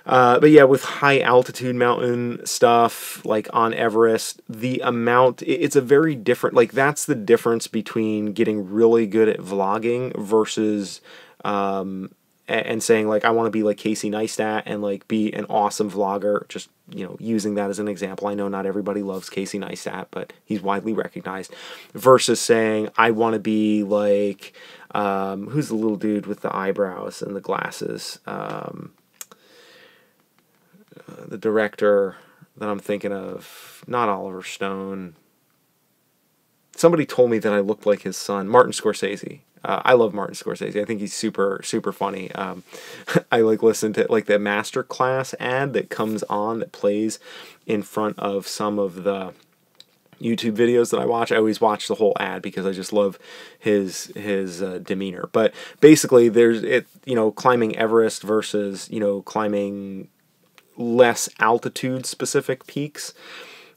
But yeah, with high altitude mountain stuff, like on Everest, the amount, it's a very different, like, that's the difference between getting really good at vlogging versus, and saying, like, I want to be like Casey Neistat and, like, be an awesome vlogger, just, you know, using that as an example. I know not everybody loves Casey Neistat, but he's widely recognized, versus saying, I want to be like, who's the little dude with the eyebrows and the glasses? The director that I'm thinking of, not Oliver Stone. Somebody told me that I looked like his son, Martin Scorsese. I love Martin Scorsese. I think he's super, super funny. I like listen to like the Master Class ad that comes on, that plays in front of some of the YouTube videos that I watch. I always watch the whole ad because I just love his demeanor. But basically, there's it, you know, climbing Everest versus, you know, climbing less altitude specific peaks.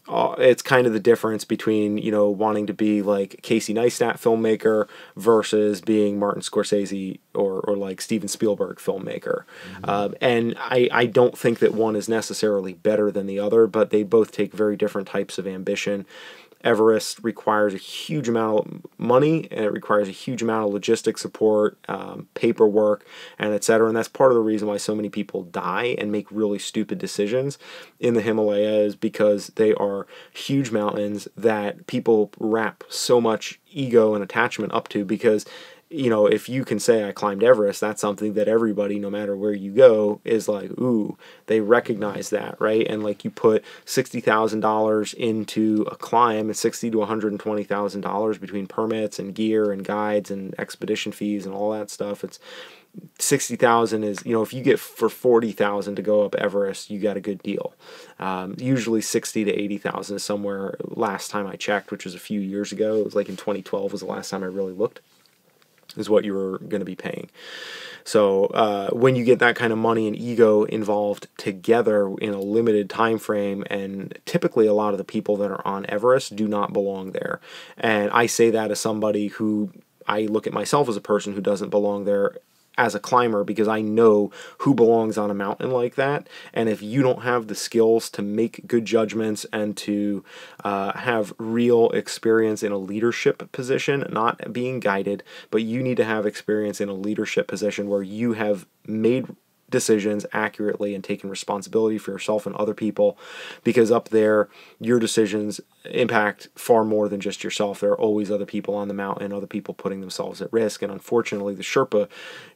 It's kind of the difference between, you know, wanting to be like Casey Neistat filmmaker versus being Martin Scorsese or like Steven Spielberg filmmaker. And I don't think that one is necessarily better than the other, but they both take very different types of ambition. Everest requires a huge amount of money, and it requires a huge amount of logistic support, paperwork, and etc. And that's part of the reason why so many people die and make really stupid decisions in the Himalayas, because they are huge mountains that people wrap so much ego and attachment up to, because you know, if you can say I climbed Everest, that's something that everybody, no matter where you go, is like, ooh, they recognize that, right? And like you put $60,000 into a climb, it's $60,000 to $120,000 between permits and gear and guides and expedition fees and all that stuff. It's 60,000 is, you know, if you get for 40,000 to go up Everest, you got a good deal. Usually 60 to 80,000 is somewhere. Last time I checked, which was a few years ago, it was like in 2012 was the last time I really looked, is what you were going to be paying. So when you get that kind of money and ego involved together in a limited time frame, and typically a lot of the people that are on Everest do not belong there. And I say that as somebody who, I look at myself as a person who doesn't belong there as a climber, because I know who belongs on a mountain like that. And if you don't have the skills to make good judgments and to have real experience in a leadership position, not being guided, but you need to have experience in a leadership position where you have made decisions accurately and taken responsibility for yourself and other people, because up there your decisions impact far more than just yourself. There are always other people on the mountain, other people putting themselves at risk, and unfortunately the Sherpa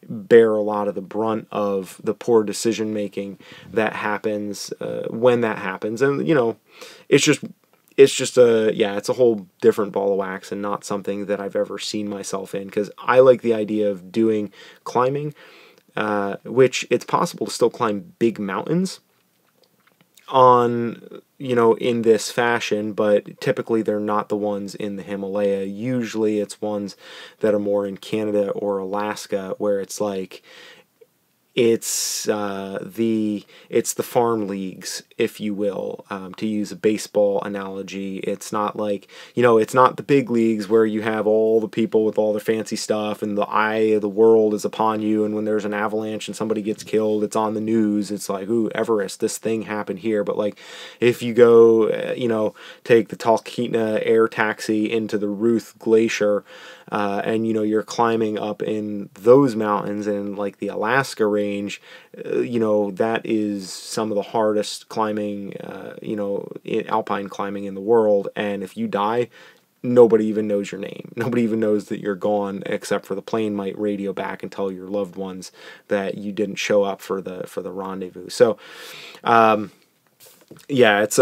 bear a lot of the brunt of the poor decision making that happens when that happens. And you know, it's just it's a whole different ball of wax, and not something that I've ever seen myself in, because I like the idea of doing climbing, which it's possible to still climb big mountains on, you know, in this fashion, but typically they're not the ones in the Himalaya. Usually it's ones that are more in Canada or Alaska, where it's like, it's the farm leagues, if you will, to use a baseball analogy. It's not like, you know, it's not the big leagues where you have all the people with all the fancy stuff and the eye of the world is upon you, and when there's an avalanche and somebody gets killed, it's on the news. It's like, ooh, Everest, this thing happened here. But like, if you go, you know, take the Talkeetna air taxi into the Ruth Glacier, and you know, you're climbing up in those mountains and like the Alaska range, you know, that is some of the hardest climbing, you know, alpine climbing in the world. And if you die, nobody even knows your name. Nobody even knows that you're gone, except for the plane might radio back and tell your loved ones that you didn't show up for the rendezvous. So, yeah, it's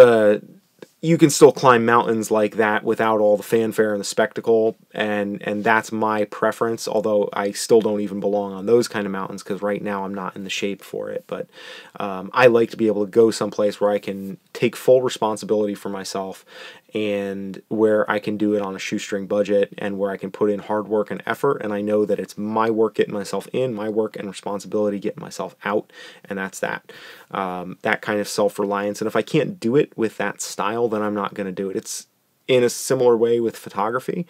you can still climb mountains like that without all the fanfare and the spectacle, and that's my preference, although I still don't even belong on those kind of mountains, because right now I'm not in the shape for it. But I like to be able to go someplace where I can take full responsibility for myself, and where I can do it on a shoestring budget, and where I can put in hard work and effort, and I know that it's my work getting myself in, my work and responsibility getting myself out, and that's that. That kind of self-reliance. And if I can't do it with that style, then I'm not going to do it. It's in a similar way with photography.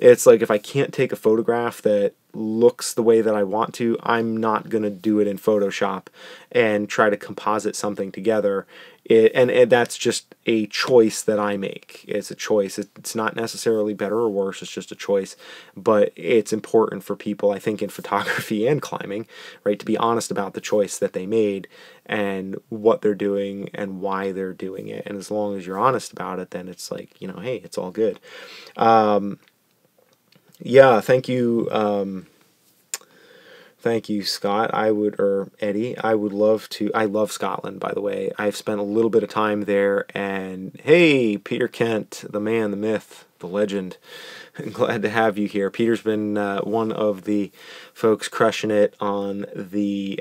It's like, if I can't take a photograph that looks the way that I want to, I'm not going to do it in Photoshop and try to composite something together. And that's just a choice that I make. It's a choice. It's not necessarily better or worse. It's just a choice. But it's important for people, I think, in photography and climbing, right, to be honest about the choice that they made and what they're doing and why they're doing it. And as long as you're honest about it, then it's like, you know, hey, it's all good. Yeah, thank you. Thank you, Scott. Eddie, I would love to. I love Scotland, by the way. I've spent a little bit of time there, and hey, Peter Kent, the man, the myth, the legend. Glad to have you here. Peter's been one of the folks crushing it on the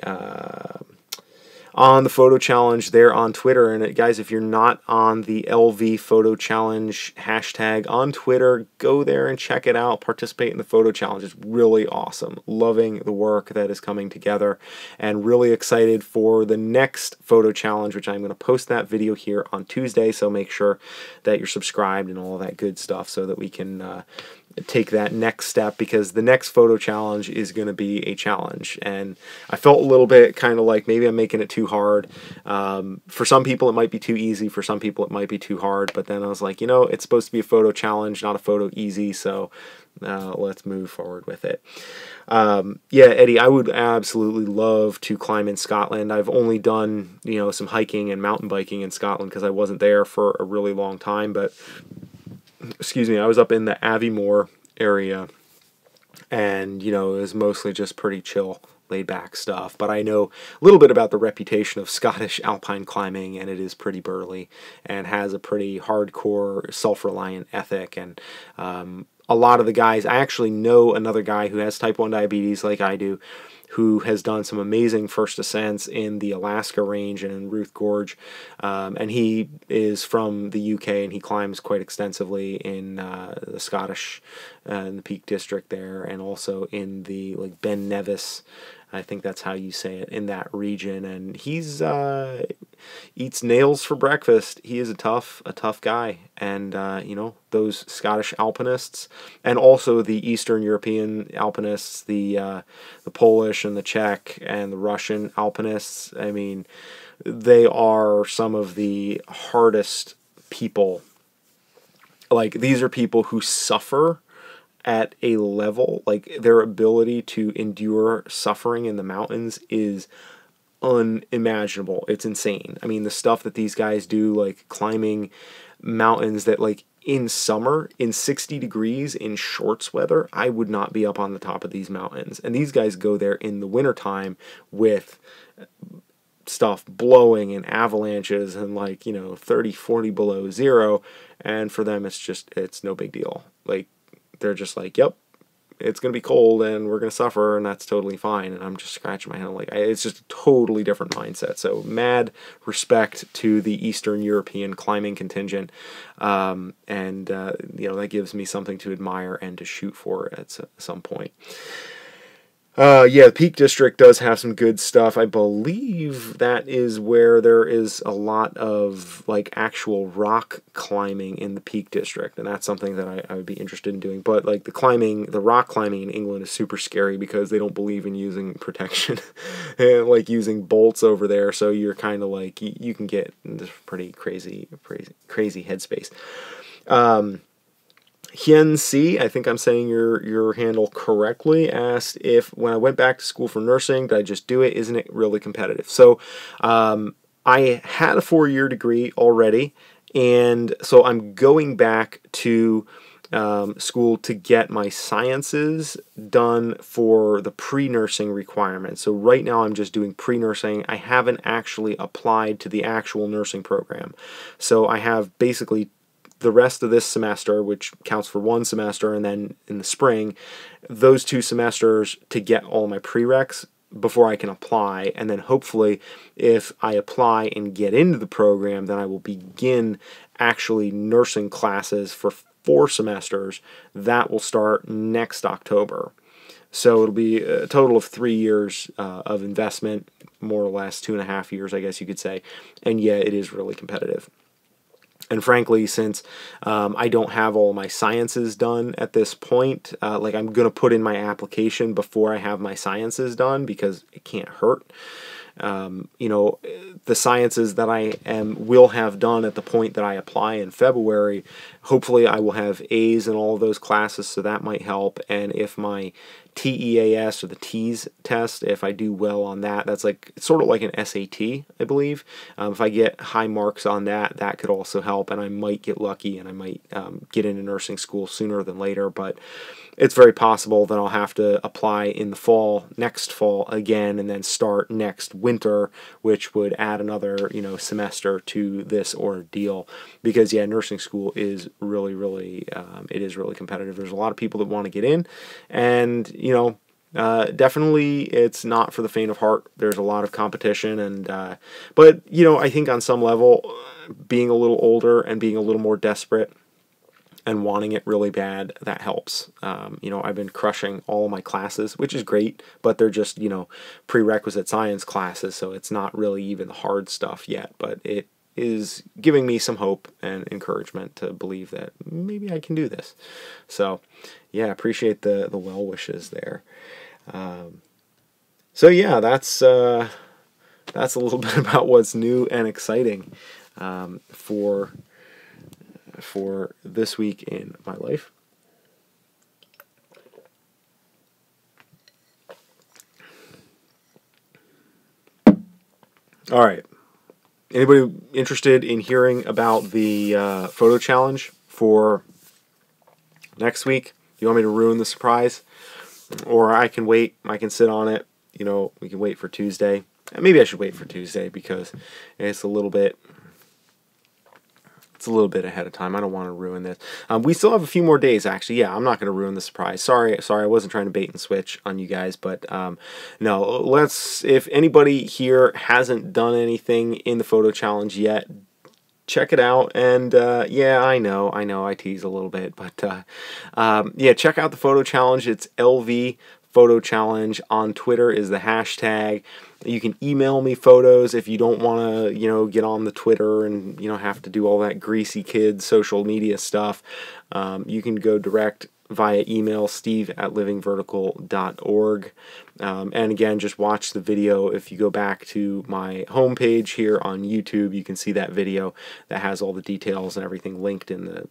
photo challenge there on Twitter. And guys, if you're not on the LV photo challenge hashtag on Twitter, go there and check it out. Participate in the photo challenge. It's really awesome. Loving the work that is coming together, and really excited for the next photo challenge, which I'm going to post that video here on Tuesday. So make sure that you're subscribed and all that good stuff, so that we can take that next step, because the next photo challenge is going to be a challenge. And I felt a little bit kind of like maybe I'm making it too hard. For some people it might be too easy, for some people it might be too hard, but then I was like, you know, it's supposed to be a photo challenge, not a photo easy, so let's move forward with it. Yeah, Eddie, I would absolutely love to climb in Scotland. I've only done, you know, some hiking and mountain biking in Scotland because I wasn't there for a really long time, but excuse me, I was up in the Aviemore area and you know, it was mostly just pretty chill, laid back stuff. But I know a little bit about the reputation of Scottish alpine climbing, and it is pretty burly and has a pretty hardcore, self-reliant ethic. And a lot of the guys, I actually know another guy who has type 1 diabetes like I do, who has done some amazing first ascents in the Alaska range and in Ruth Gorge. And he is from the UK, and he climbs quite extensively in the Scottish, in the Peak District there, and also in the like Ben Nevis, I think that's how you say it, in that region. And he's eats nails for breakfast. He is a tough guy. And you know, those Scottish alpinists, and also the Eastern European alpinists, the Polish and the Czech and the Russian alpinists, I mean, they are some of the hardest people. Like, these are people who suffer at a level, like their ability to endure suffering in the mountains is unimaginable. It's insane. I mean, the stuff that these guys do, like climbing mountains that, like, in summer, in 60 degrees, in shorts weather, I would not be up on the top of these mountains. And these guys go there in the wintertime with stuff blowing and avalanches and, like, you know, 30, 40 below zero. And for them, it's no big deal. Like, they're just like, yep, it's going to be cold and we're going to suffer, and that's totally fine. And I'm just scratching my head like, it's just a totally different mindset. So mad respect to the Eastern European climbing contingent. You know, that gives me something to admire and to shoot for at some point. Yeah, the Peak District does have some good stuff. I believe that is where there is a lot of, like, actual rock climbing in the Peak District, and that's something that I would be interested in doing. But, like, the rock climbing in England is super scary because they don't believe in using protection and, like, using bolts over there, so you're kind of like, you can get into pretty crazy headspace. Hien C, I think I'm saying your handle correctly, asked if when I went back to school for nursing, did I just do it? Isn't it really competitive? So I had a 4-year degree already, and so I'm going back to school to get my sciences done for the pre-nursing requirements. So right now I'm just doing pre-nursing. I haven't actually applied to the actual nursing program. So I have basically the rest of this semester, which counts for 1 semester, and then in the spring, those 2 semesters to get all my prereqs before I can apply. And then hopefully, if I apply and get into the program, then I will begin actually nursing classes for 4 semesters. That will start next October. So it'll be a total of 3 years of investment, more or less 2.5 years, I guess you could say. And yeah, it is really competitive. And frankly, since I don't have all my sciences done at this point, like, I'm going to put in my application before I have my sciences done because it can't hurt. You know, the sciences that I will have done at the point that I apply in February, hopefully I will have A's in all of those classes, so that might help. And if my TEAS or the TEAS test, if I do well on that, that's like, it's sort of like an SAT, I believe. If I get high marks on that, that could also help, and I might get lucky and I might get into nursing school sooner than later. But it's very possible that I'll have to apply in the fall, next fall again, and then start next winter, which would add another, you know, semester to this ordeal. Because yeah, nursing school is really, it is really competitive. There's a lot of people that want to get in, and you know, definitely it's not for the faint of heart. There's a lot of competition, and but you know, I think on some level, being a little older and being a little more desperate and wanting it really bad, that helps. You know, I've been crushing all my classes, which is great, but they're just, you know, prerequisite science classes, so it's not really even the hard stuff yet, but it is giving me some hope and encouragement to believe that maybe I can do this. So yeah, appreciate the well wishes there. So yeah, that's a little bit about what's new and exciting for this week in my life. All right. Anybody interested in hearing about the photo challenge for next week? You want me to ruin the surprise? or I can wait. I can sit on it. You know, we can wait for Tuesday. Maybe I should wait for Tuesday because it's a little bit ahead of time. I don't want to ruin this. We still have a few more days, actually. Yeah, I'm not going to ruin the surprise. Sorry, I wasn't trying to bait and switch on you guys, but no, if anybody here hasn't done anything in the photo challenge yet, check it out. And yeah, I know I tease a little bit, but yeah, check out the photo challenge. It's LV Photo Challenge. On Twitter is the hashtag. You can email me photos if you don't want to, you know, get on the Twitter and, you know, have to do all that greasy kid social media stuff. You can go direct via email, steve@livingvertical.org. And again, just watch the video. If you go back to my homepage here on YouTube, you can see that video that has all the details and everything linked in the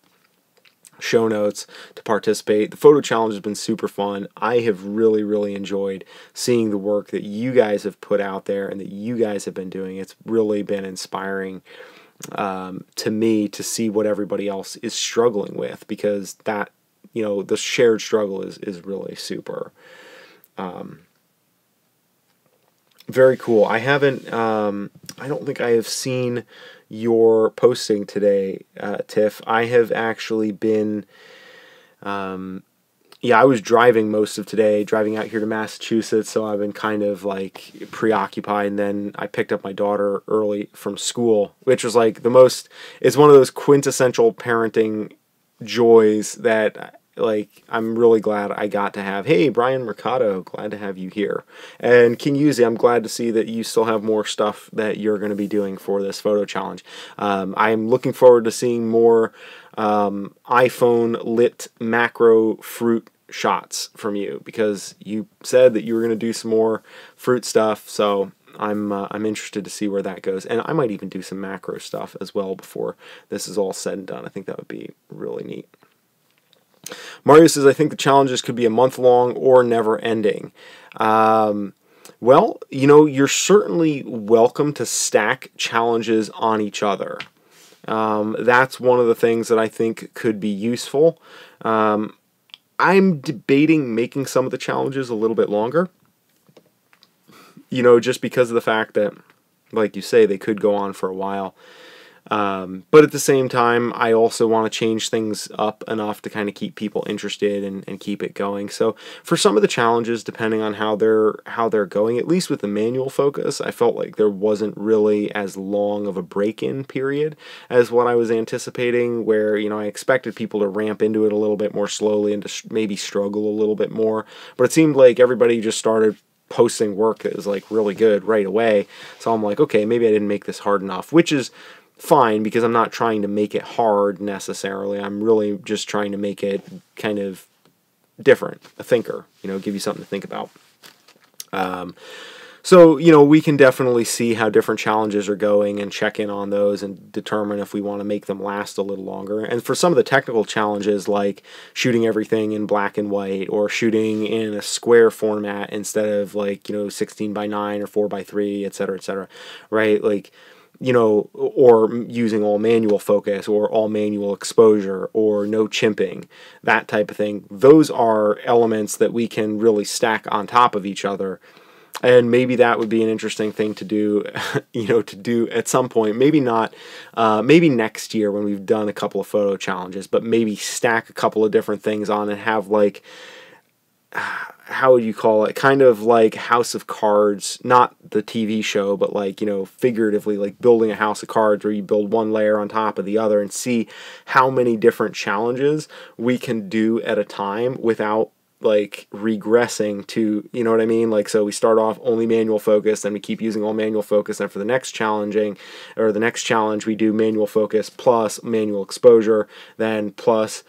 show notes to participate. The photo challenge has been super fun. I have really enjoyed seeing the work that you guys have put out there and that you guys have been doing. It's really been inspiring to me to see what everybody else is struggling with, because that, you know, the shared struggle is really super. Very cool. I haven't, I don't think I have seen your posting today, Tiff. I have actually been, yeah, I was driving most of today, driving out here to Massachusetts, so I've been kind of like preoccupied, and then I picked up my daughter early from school, which was like it's one of those quintessential parenting joys that, like, I'm really glad I got to have. Hey, Brian Mercado, glad to have you here. And King Yuzi, I'm glad to see that you still have more stuff that you're going to be doing for this photo challenge. I am looking forward to seeing more iPhone lit macro fruit shots from you, because you said that you were going to do some more fruit stuff, so I'm interested to see where that goes. And I might even do some macro stuff as well before this is all said and done. I think that would be really neat. Mario says, I think the challenges could be a month long or never ending. Well, you know, you're certainly welcome to stack challenges on each other. That's one of the things that I think could be useful. I'm debating making some of the challenges a little bit longer. You know, just because of the fact that, like you say, they could go on for a while. But at the same time, I also want to change things up enough to kind of keep people interested and keep it going. So for some of the challenges, depending on how they're going, at least with the manual focus, I felt like there wasn't really as long of a break-in period as what I was anticipating, where, you know, I expected people to ramp into it a little bit more slowly and to maybe struggle a little bit more. But it seemed like everybody just started posting work that was like really good right away. So I'm like, okay, maybe I didn't make this hard enough, which is fine, because I'm not trying to make it hard necessarily. I'm really just trying to make it kind of different, a thinker, you know, give you something to think about. So, you know, we can definitely see how different challenges are going and check in on those and determine if we want to make them last a little longer. And for some of the technical challenges, like shooting everything in black and white, or shooting in a square format instead of, like, you know, 16:9 or 4:3, etc., right? Like, you know, or using all manual focus or all manual exposure or no chimping, that type of thing. Those are elements that we can really stack on top of each other. And maybe that would be an interesting thing to do, you know, to do at some point. Maybe not, maybe next year when we've done a couple of photo challenges, but maybe stack a couple of different things on and have, like, how would you call it? Kind of like House of Cards, not the TV show, but, like, you know, figuratively, like building a house of cards where you build one layer on top of the other and see how many different challenges we can do at a time without, like, regressing to, you know what I mean? Like, so we start off only manual focus, then we keep using all manual focus, and for the next challenge we do manual focus plus manual exposure, then plus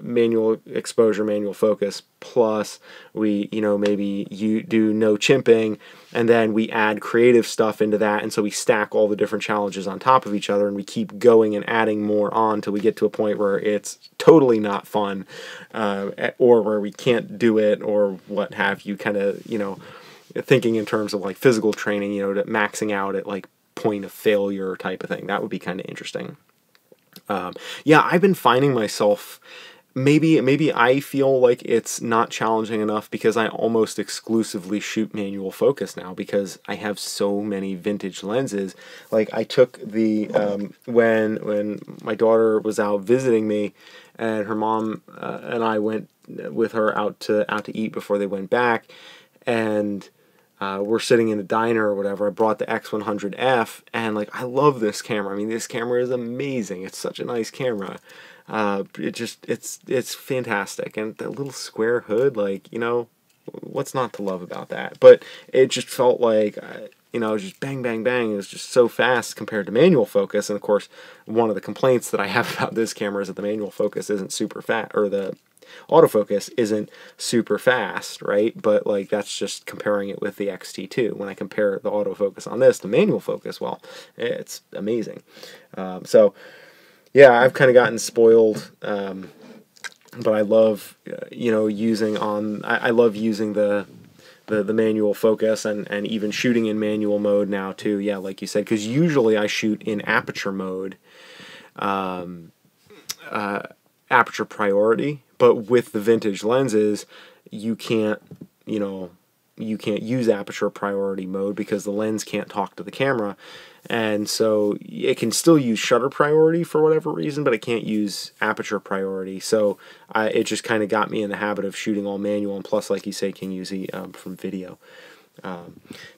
manual exposure, manual focus, plus we, you know, maybe you do no chimping, and then we add creative stuff into that, and so we stack all the different challenges on top of each other, and we keep going and adding more on till we get to a point where it's totally not fun, or where we can't do it, or what have you, kind of, you know, thinking in terms of, like, physical training, you know, to maxing out at, like, point of failure type of thing. That would be kind of interesting. Yeah, I've been finding myself maybe I feel like it's not challenging enough because I almost exclusively shoot manual focus now because I have so many vintage lenses. Like I took the when my daughter was out visiting me, and her mom and I went with her out to eat before they went back, and we're sitting in a diner or whatever. I brought the X100f, and like I love this camera. I mean, this camera is amazing. It's such a nice camera. It's fantastic, and that little square hood, like, you know, what's not to love about that? But it just felt like, you know, just bang, bang, bang. It was just so fast compared to manual focus. And of course, one of the complaints that I have about this camera is that the manual focus isn't super fast, or the autofocus isn't super fast, right? But like that's just comparing it with the XT2. When I compare the autofocus on this to manual focus, well, it's amazing. So yeah, I've kind of gotten spoiled, but I love, you know, using on. I love using the manual focus and even shooting in manual mode now too. Yeah, like you said, because usually I shoot in aperture mode, aperture priority. But with the vintage lenses, you can't, you know, you can't use aperture priority mode because the lens can't talk to the camera. And so it can still use shutter priority for whatever reason, but it can't use aperture priority. So it just kind of got me in the habit of shooting all manual, and plus, like you say, can use it from video.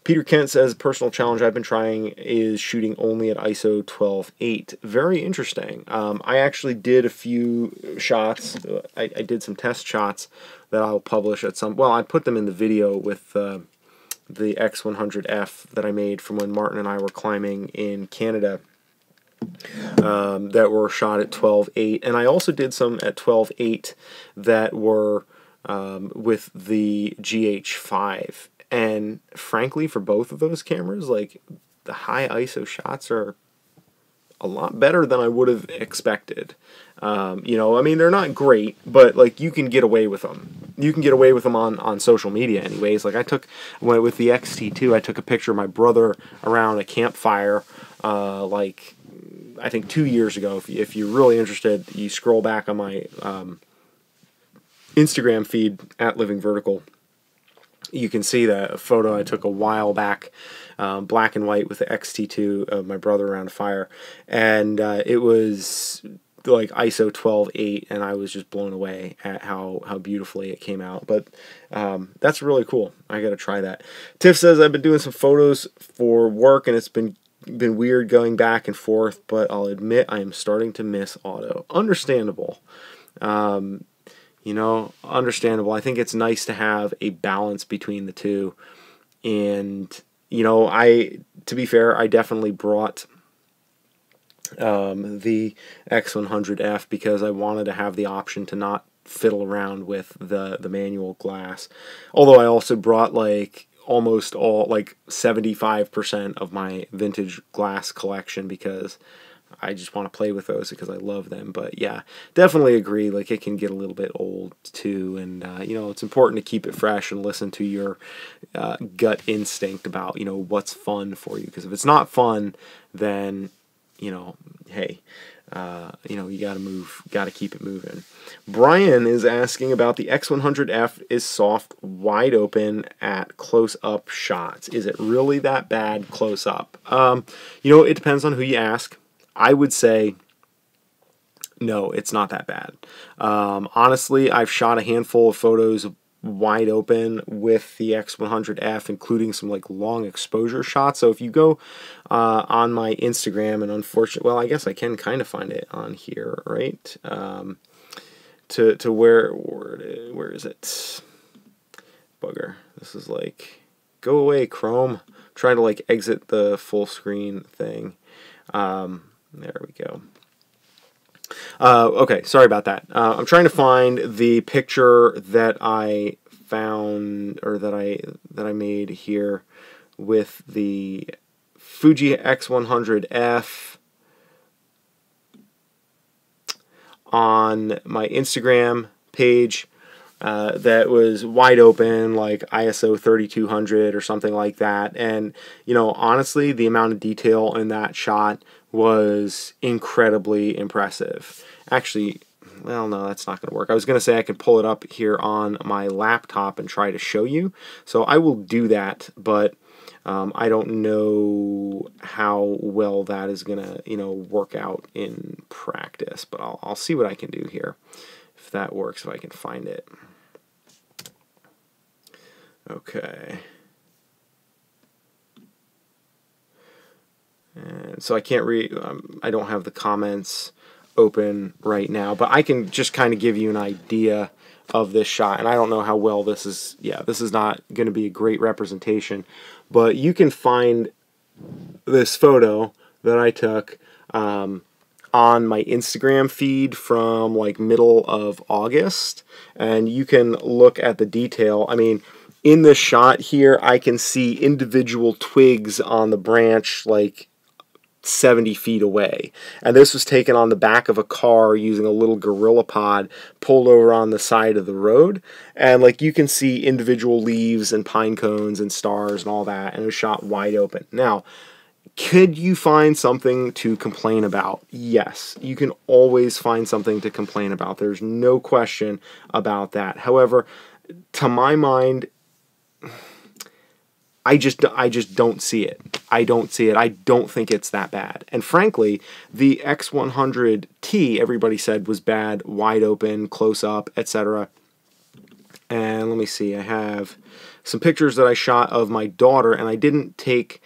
Peter Kent says, personal challenge I've been trying is shooting only at ISO 12.8. Very interesting. I actually did a few shots. I did some test shots that I'll publish at some, well, I put them in the video with the X100f that I made from when Martin and I were climbing in Canada, that were shot at 12.8. And I also did some at 12.8 that were with the GH5. And frankly, for both of those cameras, like, the high ISO shots are a lot better than I would have expected. You know, I mean, they're not great, but like you can get away with them. You can get away with them on social media anyways. Like with the XT2, I took a picture of my brother around a campfire, like, I think 2 years ago. If you're really interested, you scroll back on my Instagram feed, @livingvertical. You can see that photo I took a while back, black and white with the XT2 of my brother around a fire, and it was like ISO 12.8, and I was just blown away at how beautifully it came out. But that's really cool. I gotta try that. Tiff says, I've been doing some photos for work, and it's been weird going back and forth, but I'll admit I am starting to miss auto. Understandable. You know, understandable. I think it's nice to have a balance between the two. And, you know, to be fair, I definitely brought the X100f because I wanted to have the option to not fiddle around with the manual glass. Although I also brought like almost all, like 75% of my vintage glass collection because I just want to play with those because I love them. But yeah, definitely agree. Like, it can get a little bit old too, and you know, it's important to keep it fresh and listen to your gut instinct about, you know, what's fun for you. Because if it's not fun, then, you know, hey, you know, you got to keep it moving. Brian is asking about the X100f is soft wide open at close-up shots. Is it really that bad close up? You know, it depends on who you ask. I would say no, it's not that bad. Honestly, I've shot a handful of photos wide open with the X100f, including some like long exposure shots. So if you go on my Instagram, and unfortunately, well, I guess I can kind of find it on here, right? To where is it? Bugger. This is like, go away, Chrome. I'm trying to like exit the full screen thing. There we go. Okay, sorry about that. I'm trying to find the picture that I found, or that I made here with the Fuji X100f on my Instagram page. That was wide open, like ISO 3200 or something like that. And, you know, honestly, the amount of detail in that shot was incredibly impressive. Actually, well, no, that's not going to work. I was going to say I could pull it up here on my laptop and try to show you. So I will do that, but I don't know how well that is going to, you know, work out in practice. But I'll see what I can do here, if that works, if I can find it. Okay. And so I can't read, I don't have the comments open right now, but I can just kind of give you an idea of this shot. And I don't know how well this is, yeah, this is not going to be a great representation, but you can find this photo that I took on my Instagram feed from like middle of August, and you can look at the detail. I mean, in this shot here, I can see individual twigs on the branch like 70 feet away, and this was taken on the back of a car using a little gorilla pod pulled over on the side of the road, and like you can see individual leaves and pine cones and stars and all that, and it was shot wide open. Now, could you find something to complain about? Yes, you can always find something to complain about. There's no question about that. However, to my mind, I just don't see it. I don't see it. I don't think it's that bad. And frankly, the X100T, everybody said was bad, wide open, close up, etc. And let me see, I have some pictures that I shot of my daughter, and I didn't take,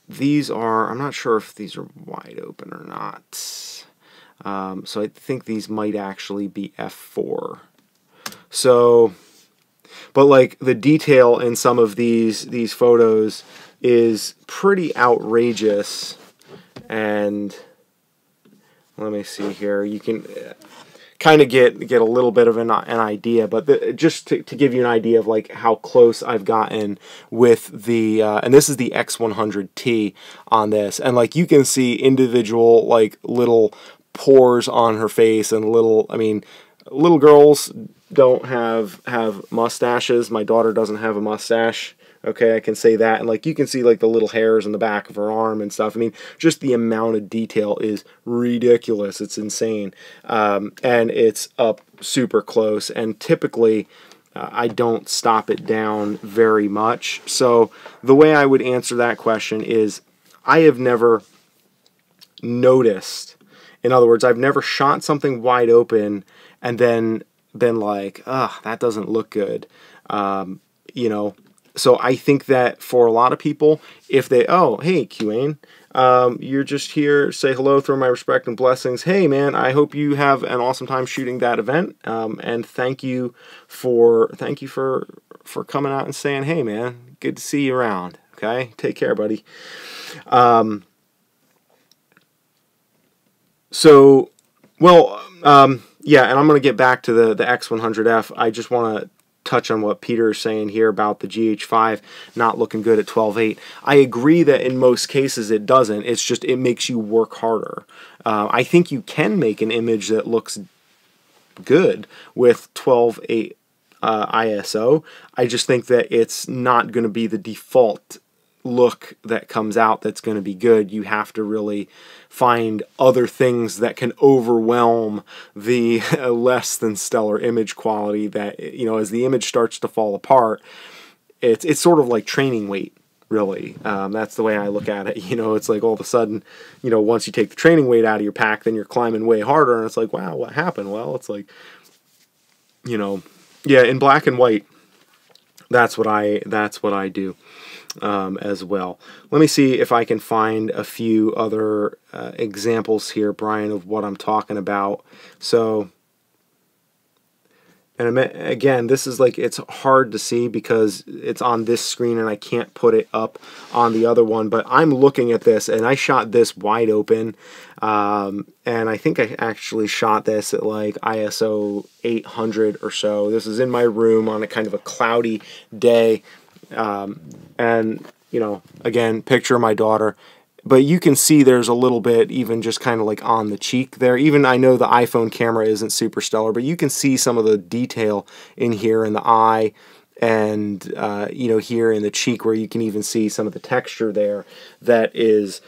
these are, I'm not sure if these are wide open or not. So I think these might actually be f4. So, but like the detail in some of these photos is pretty outrageous. And let me see here. You can kind of get a little bit of an idea, but just to give you an idea of like how close I've gotten with the and this is the X100T on this, and like you can see individual like little pores on her face, and little, I mean, little girls don't have mustaches. My daughter doesn't have a mustache. Okay, I can say that. And like you can see like the little hairs in the back of her arm and stuff. I mean, just the amount of detail is ridiculous. It's insane. And it's up super close. And typically, I don't stop it down very much. So the way I would answer that question is, I have never noticed. In other words, I've never shot something wide open and then been like, that doesn't look good. You know, so I think that for a lot of people, if they, oh, hey, QAne, you're just here, say hello, throw my respect and blessings. Hey, man, I hope you have an awesome time shooting that event. And thank you for coming out and saying, hey, man, good to see you around. Okay, take care, buddy. So, well, yeah, and I'm going to get back to the X100F. I just want to touch on what Peter is saying here about the GH5 not looking good at 12.8. I agree that in most cases it doesn't. It's just it makes you work harder. I think you can make an image that looks good with 12.8 ISO. I just think that it's not going to be the default look that comes out that's going to be good. You have to really find other things that can overwhelm the less than stellar image quality that, you know, as the image starts to fall apart, it's sort of like training weight, really. That's the way I look at it. You know, it's like all of a sudden, you know, once you take the training weight out of your pack, then you're climbing way harder, and it's like, wow, what happened? Well, it's like, you know, yeah, in black and white, that's what I do. As well. Let me see if I can find a few other examples here, Brian, of what I'm talking about. So, and again, this is like, it's hard to see because it's on this screen and I can't put it up on the other one, but I'm looking at this and I shot this wide open, and I think I actually shot this at like ISO 800 or so. This is in my room on a kind of a cloudy day. And, you know, again, picture my daughter, but you can see there's a little bit even just kind of like on the cheek there. Even I know the iPhone camera isn't super stellar, but you can see some of the detail in here in the eye and, you know, here in the cheek where you can even see some of the texture there that is,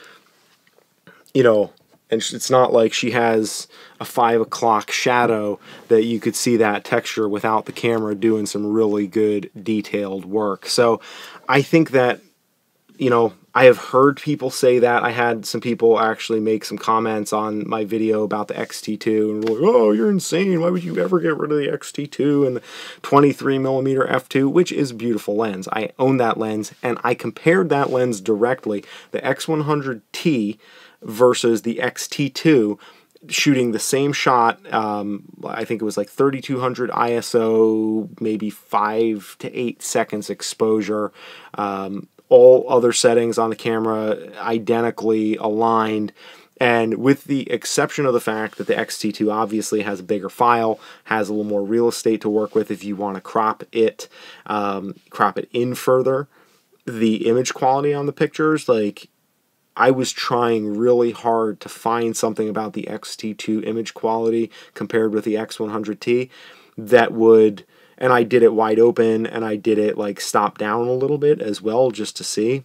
you know, And it's not like she has a 5 o'clock shadow that you could see that texture without the camera doing some really good detailed work. So I think that, you know, I have heard people say that. I had some people actually make some comments on my video about the X-T2 and were like, oh, you're insane. Why would you ever get rid of the X-T2 and the 23mm f2, which is a beautiful lens. I own that lens, and I compared that lens directly, the X100T versus the X-T2, shooting the same shot. I think it was like 3200 ISO, maybe 5 to 8 seconds exposure. All other settings on the camera identically aligned, and with the exception of the fact that the X-T2 obviously has a bigger file, has a little more real estate to work with if you want to crop it in further. The image quality on the pictures, like, I was trying really hard to find something about the X-T2 image quality compared with the X100T that would, and I did it wide open, and I did it like stop down a little bit as well just to see.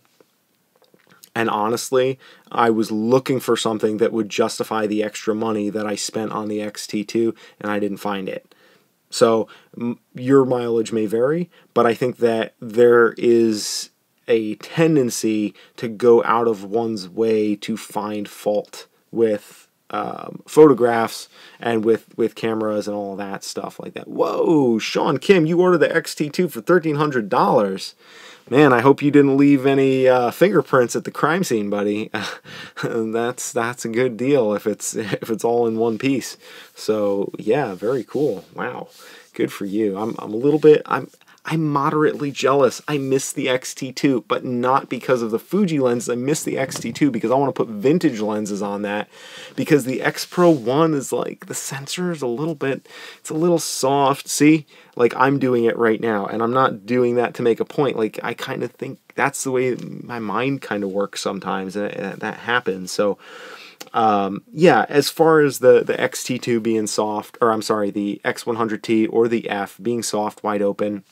And honestly, I was looking for something that would justify the extra money that I spent on the X-T2, and I didn't find it. So your mileage may vary, but I think that there is a tendency to go out of one's way to find fault with photographs and with cameras and all that stuff like that. Whoa, Sean Kim, you ordered the X-T2 for $1,300. Man, I hope you didn't leave any fingerprints at the crime scene, buddy. That's a good deal if it's all in one piece. So yeah, very cool. Wow, good for you. I'm moderately jealous. I miss the X-T2, but not because of the Fuji lens. I miss the X-T2 because I want to put vintage lenses on that, because the X Pro 1 is like, the sensor is a little bit, it's a little soft. See, like I'm doing it right now, and I'm not doing that to make a point. Like, I kind of think that's the way my mind kind of works sometimes, and that happens. So yeah, as far as the X-T2 being soft, or I'm sorry, the X100T or the F being soft, wide open,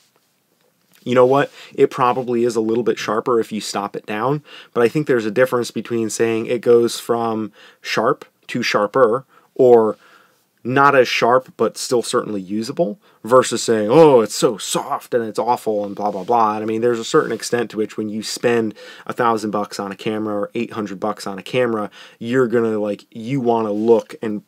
you know what? It probably is a little bit sharper if you stop it down, but I think there's a difference between saying it goes from sharp to sharper, or not as sharp but still certainly usable, versus saying, oh, it's so soft and it's awful and blah blah blah. And I mean, there's a certain extent to which when you spend $1,000 on a camera or $800 on a camera, you're gonna, like, you want to look and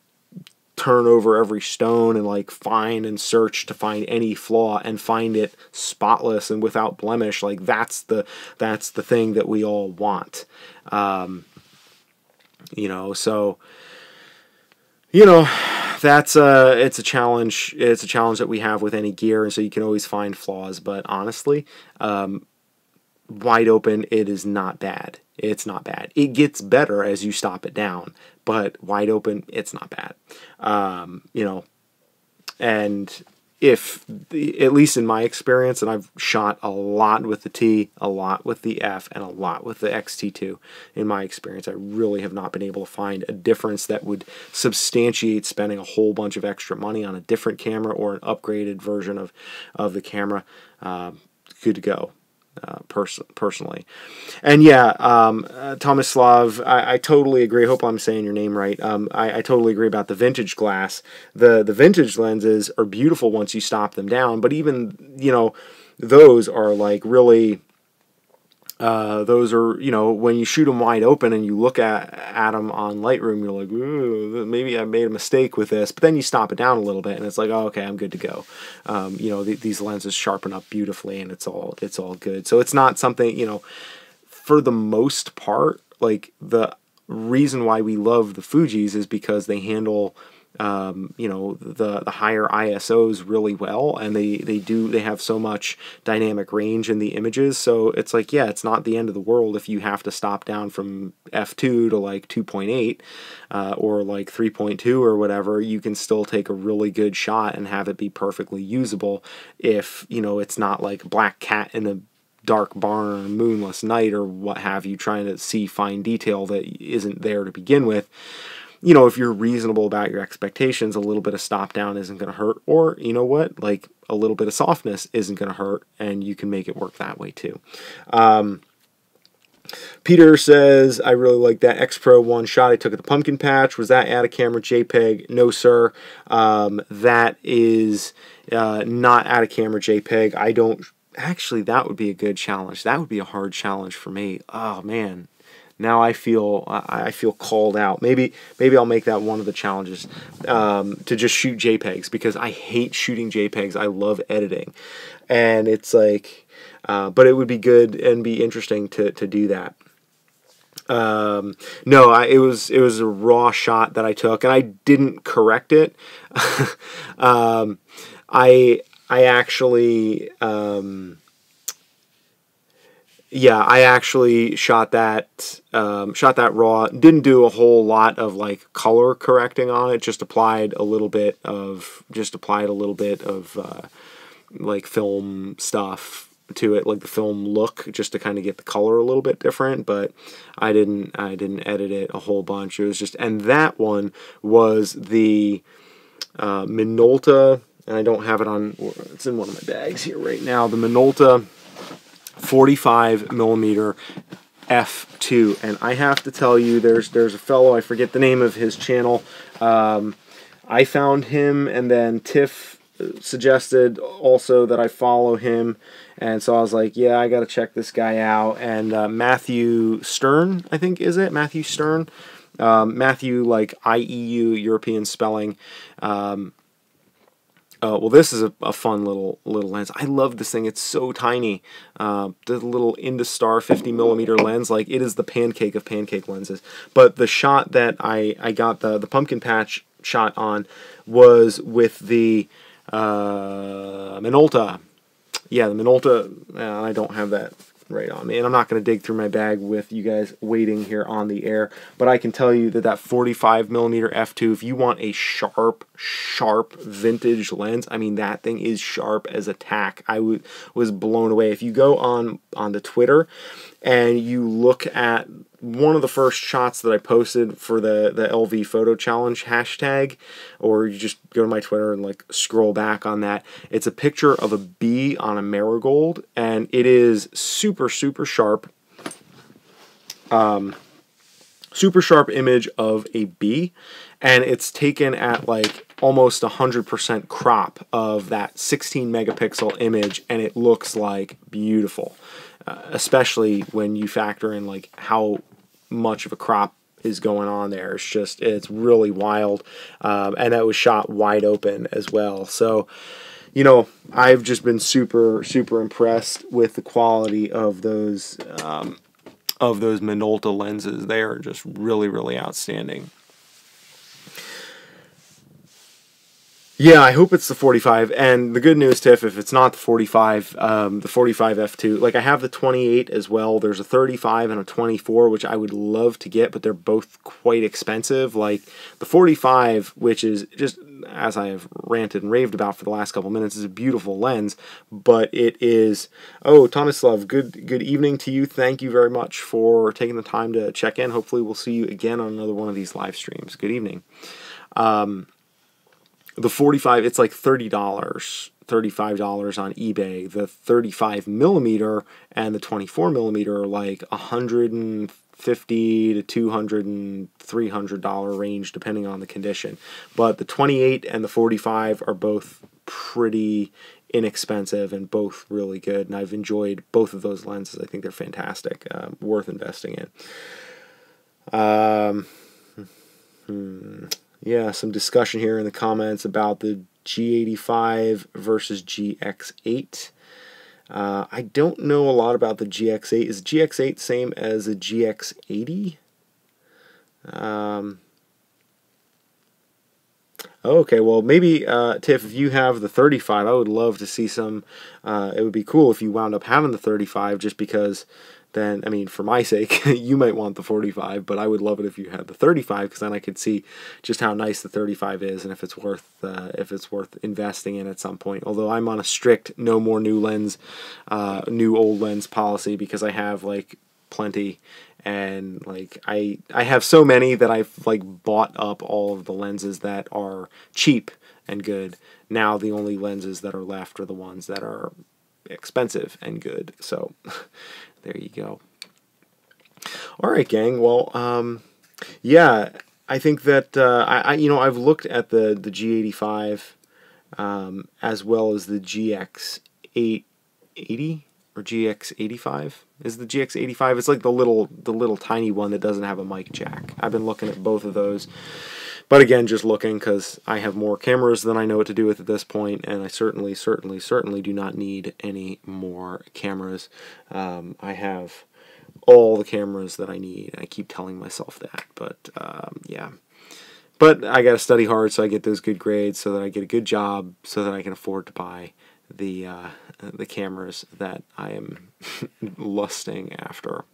turn over every stone and like find and search to find any flaw and find it spotless and without blemish. Like, that's the thing that we all want. You know, so, you know, that's it's a challenge. It's a challenge that we have with any gear, and so you can always find flaws. But honestly, wide open, it is not bad. It's not bad. It gets better as you stop it down, but wide open, it's not bad. You know, and if, at least in my experience, and I've shot a lot with the T, a lot with the F, and a lot with the X-T2, in my experience, I really have not been able to find a difference that would substantiate spending a whole bunch of extra money on a different camera or an upgraded version of the camera. Good to go. Personally. And yeah, Tomislav, I totally agree. I hope I'm saying your name right. I totally agree about the vintage glass. The vintage lenses are beautiful once you stop them down, but even, you know, those are like really, those are, you know, when you shoot them wide open and you look at them on Lightroom, you're like, ooh, maybe I made a mistake with this, but then you stop it down a little bit and it's like, oh, okay, I'm good to go. You know, these lenses sharpen up beautifully, and it's all good. So it's not something, you know, for the most part, like, the reason why we love the Fujis is because they handle, you know, the higher ISOs really well, and they have so much dynamic range in the images. So it's like, yeah, it's not the end of the world if you have to stop down from f2 to like 2.8 or like 3.2 or whatever. You can still take a really good shot and have it be perfectly usable if, you know, it's not like Black Cat in a dark barn on a moonless night or what have you, trying to see fine detail that isn't there to begin with. You know, if you're reasonable about your expectations, a little bit of stop down isn't going to hurt, or, you know what, like, a little bit of softness isn't going to hurt, and you can make it work that way too. Peter says, I really like that X Pro one shot I took at the pumpkin patch. Was that at a camera JPEG? No, sir. That is not at a camera JPEG. I don't... Actually, that would be a good challenge. That would be a hard challenge for me. Oh, man. Now I feel called out. Maybe I'll make that one of the challenges, to just shoot JPEGs, because I hate shooting JPEGs. I love editing, and it's like, but it would be good and be interesting to do that. No, it was a raw shot that I took, and I didn't correct it. I actually. Yeah, I actually shot that raw. Didn't do a whole lot of like color correcting on it. Just applied a little bit of like film stuff to it, like the film look, just to kind of get the color a little bit different. But I didn't edit it a whole bunch. It was just, and that one was the Minolta, and I don't have it on. It's in one of my bags here right now. The Minolta 45mm f2, and I have to tell you, there's a fellow, I forget the name of his channel. I found him, and then Tiff suggested also that I follow him, and so I was like, yeah, I gotta check this guy out. And Matthew Stern, I think, is it Matthew Stern? Matthew, like IEU, European spelling. Well, this is a fun little lens. I love this thing. It's so tiny. The little Industar 50mm lens, like, it is the pancake of pancake lenses. But the shot that I got the pumpkin patch shot on was with the Minolta. Yeah, the Minolta. I don't have that right on me, and I'm not going to dig through my bag with you guys waiting here on the air, but I can tell you that 45mm f2, if you want a sharp vintage lens, I mean, that thing is sharp as a tack. I was blown away. If you go on the Twitter and you look at one of the first shots that I posted for the LV photo challenge hashtag, or you just go to my Twitter and like scroll back on that, it's a picture of a bee on a marigold, and it is super sharp. Super sharp image of a bee, and it's taken at like almost 100% crop of that 16 megapixel image, and it looks like beautiful, especially when you factor in like how much of a crop is going on there. It's really wild, and that was shot wide open as well. So, you know, I've just been super impressed with the quality of those Minolta lenses. They are just really outstanding. Yeah, I hope it's the 45, and the good news, Tiff, if it's not the 45, the 45 f2, like I have the 28 as well. There's a 35 and a 24, which I would love to get, but they're both quite expensive. Like the 45, which is just, as I have ranted and raved about for the last couple minutes, is a beautiful lens, but it is, oh, Tomislav, good evening to you. Thank you very much for taking the time to check in. Hopefully we'll see you again on another one of these live streams. Good evening. The 45, it's like $30, $35 on eBay. The 35mm and the 24mm are like $150 to $200 and $300 range, depending on the condition. But the 28 and the 45 are both pretty inexpensive and both really good, and I've enjoyed both of those lenses. I think they're fantastic, worth investing in. Yeah, some discussion here in the comments about the G85 versus GX8. I don't know a lot about the GX8. Is the GX8 same as the GX80? Okay, well, maybe, Tiff, if you have the 35, I would love to see some. It would be cool if you wound up having the 35, just because then, I mean, for my sake, you might want the 45, but I would love it if you had the 35, because then I could see just how nice the 35 is, and if it's worth investing in at some point. Although I'm on a strict no more new old lens policy, because I have like plenty, and like I have so many that I've like bought up all of the lenses that are cheap and good. Now the only lenses that are left are the ones that are expensive and good. So there you go. All right, gang. Well, yeah, I think that I've looked at the G85 as well as the GX880 or GX85. Is the GX85? It's like the little tiny one that doesn't have a mic jack. I've been looking at both of those. But again, just looking because I have more cameras than I know what to do with at this point, and I certainly do not need any more cameras. I have all the cameras that I need. I keep telling myself that, but yeah. But I gotta study hard so I get those good grades, so that I get a good job, so that I can afford to buy the cameras that I am lusting after.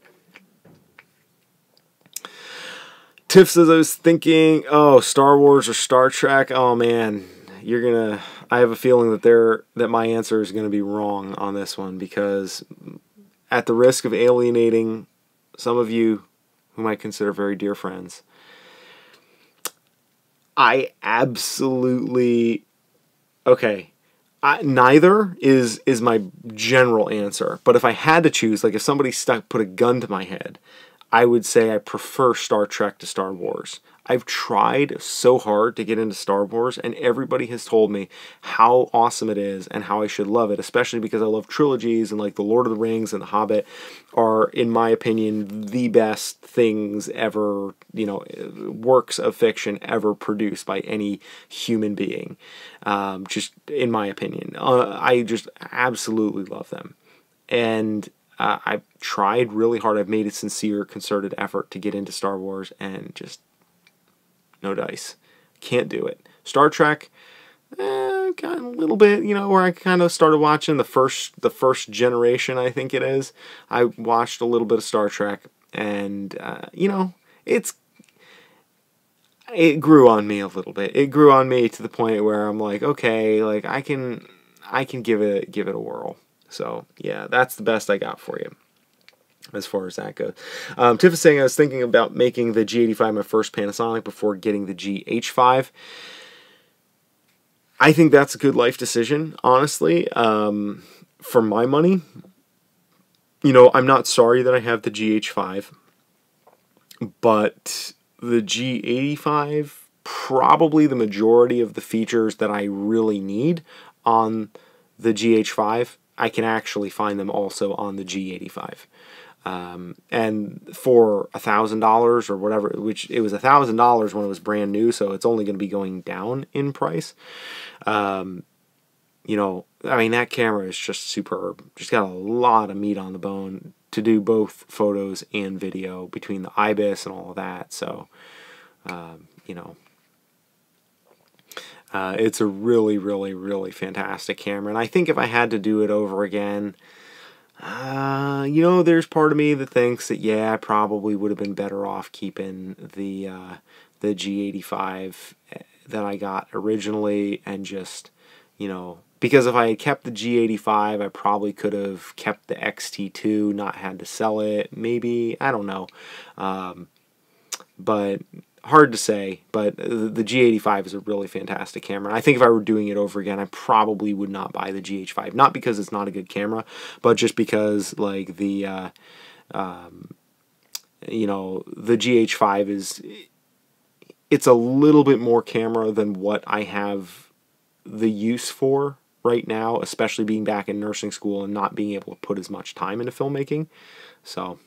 Tiff says, I was thinking, oh, Star Wars or Star Trek. Oh man, I have a feeling that my answer is gonna be wrong on this one, because at the risk of alienating some of you whom I consider very dear friends, I absolutely, okay, neither is my general answer. But if I had to choose, like if somebody put a gun to my head, I would say I prefer Star Trek to Star Wars. I've tried so hard to get into Star Wars, and everybody has told me how awesome it is and how I should love it, especially because I love trilogies, and like The Lord of the Rings and The Hobbit are, in my opinion, the best things ever, works of fiction ever produced by any human being. Just in my opinion. I just absolutely love them. And I've tried really hard. I've made a sincere, concerted effort to get into Star Wars, and just no dice. Can't do it. Star Trek, got a little bit, where I kind of started watching the first generation, I think it is. I watched a little bit of Star Trek, and it grew on me a little bit. It grew on me to the point where I'm like, okay, like I can give it a whirl. So yeah, that's the best I got for you as far as that goes. Tiff is saying, I was thinking about making the G85 my first Panasonic before getting the GH5. I think that's a good life decision, honestly. For my money, I'm not sorry that I have the GH5, but the G85, probably the majority of the features that I really need on the GH5, I can actually find them also on the G85. And for $1,000 or whatever, which it was $1,000 when it was brand new, so it's only going to be going down in price. I mean, that camera is just superb. Just got a lot of meat on the bone to do both photos and video between the IBIS and all of that. So, it's a really, really, really fantastic camera. And I think if I had to do it over again, there's part of me that thinks that, yeah, I probably would have been better off keeping the G85 that I got originally, and just, because if I had kept the G85, I probably could have kept the XT2, not had to sell it, maybe, I don't know, but hard to say. But the G85 is a really fantastic camera. I think if I were doing it over again, I probably would not buy the GH5. Not because it's not a good camera, but just because, like, the GH5 is, it's a little bit more camera than what I have the use for right now, especially being back in nursing school and not being able to put as much time into filmmaking. So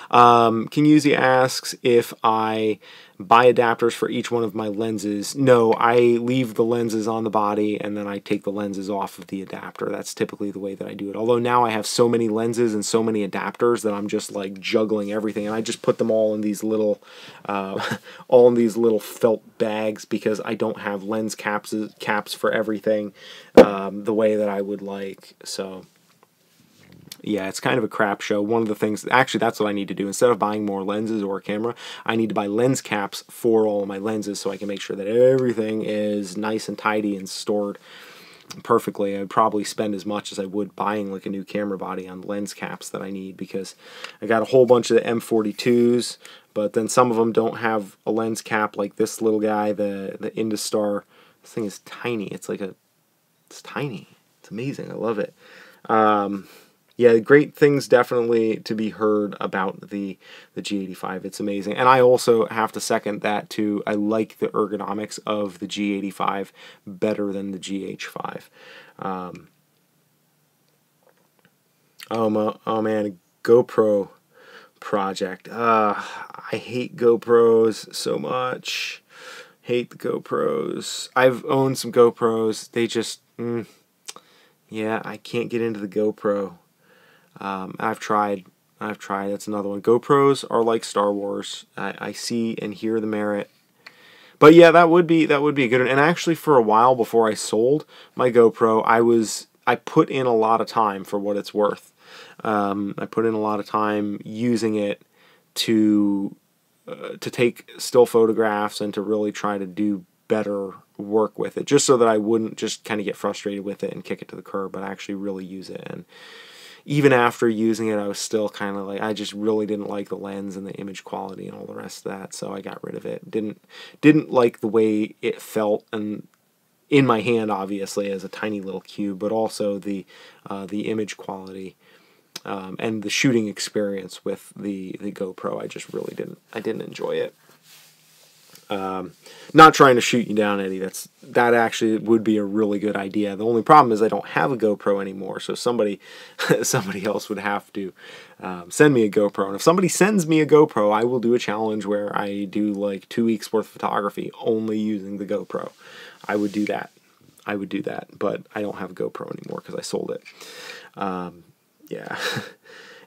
Kinyuzi asks if I buy adapters for each one of my lenses. No, I leave the lenses on the body and then I take the lenses off of the adapter. That's typically the way that I do it. Although now I have so many lenses and so many adapters that I'm just like juggling everything, and I just put them all in these little felt bags, because I don't have lens caps for everything the way that I would like. So yeah, it's kind of a crap show. One of the things, actually, that's what I need to do. Instead of buying more lenses or a camera, I need to buy lens caps for all of my lenses so I can make sure that everything is nice and tidy and stored perfectly. I'd probably spend as much as I would buying like a new camera body on lens caps that I need, because I got a whole bunch of the M42s, but then some of them don't have a lens cap, like this little guy, the Industar. This thing is tiny. It's tiny. It's amazing. I love it. yeah, great things definitely to be heard about the G85. It's amazing. And I also have to second that too. I like the ergonomics of the G85 better than the GH5. Oh man, GoPro project. I hate GoPros so much. Hate the GoPros. I've owned some GoPros. They just, yeah, I can't get into the GoPro. I've tried. That's another one. GoPros are like Star Wars. I see and hear the merit. But yeah, that would be a good one. And actually, for a while before I sold my GoPro, I put in a lot of time for what it's worth. I put in a lot of time using it to take still photographs and to really try to do better work with it, just so that I wouldn't just kind of get frustrated with it and kick it to the curb, but actually really use it. And even after using it, I was still kind of like, I just really didn't like the lens and the image quality and all the rest of that, so I got rid of it. Didn't like the way it felt and in my hand, obviously, as a tiny little cube, but also the image quality and the shooting experience with the GoPro. I just really didn't enjoy it. Not trying to shoot you down, Eddie. That actually would be a really good idea. The only problem is I don't have a GoPro anymore, so somebody else would have to send me a GoPro. And if somebody sends me a GoPro, I will do a challenge where I do like 2 weeks worth of photography only using the GoPro. I would do that. But I don't have a GoPro anymore because I sold it. Yeah.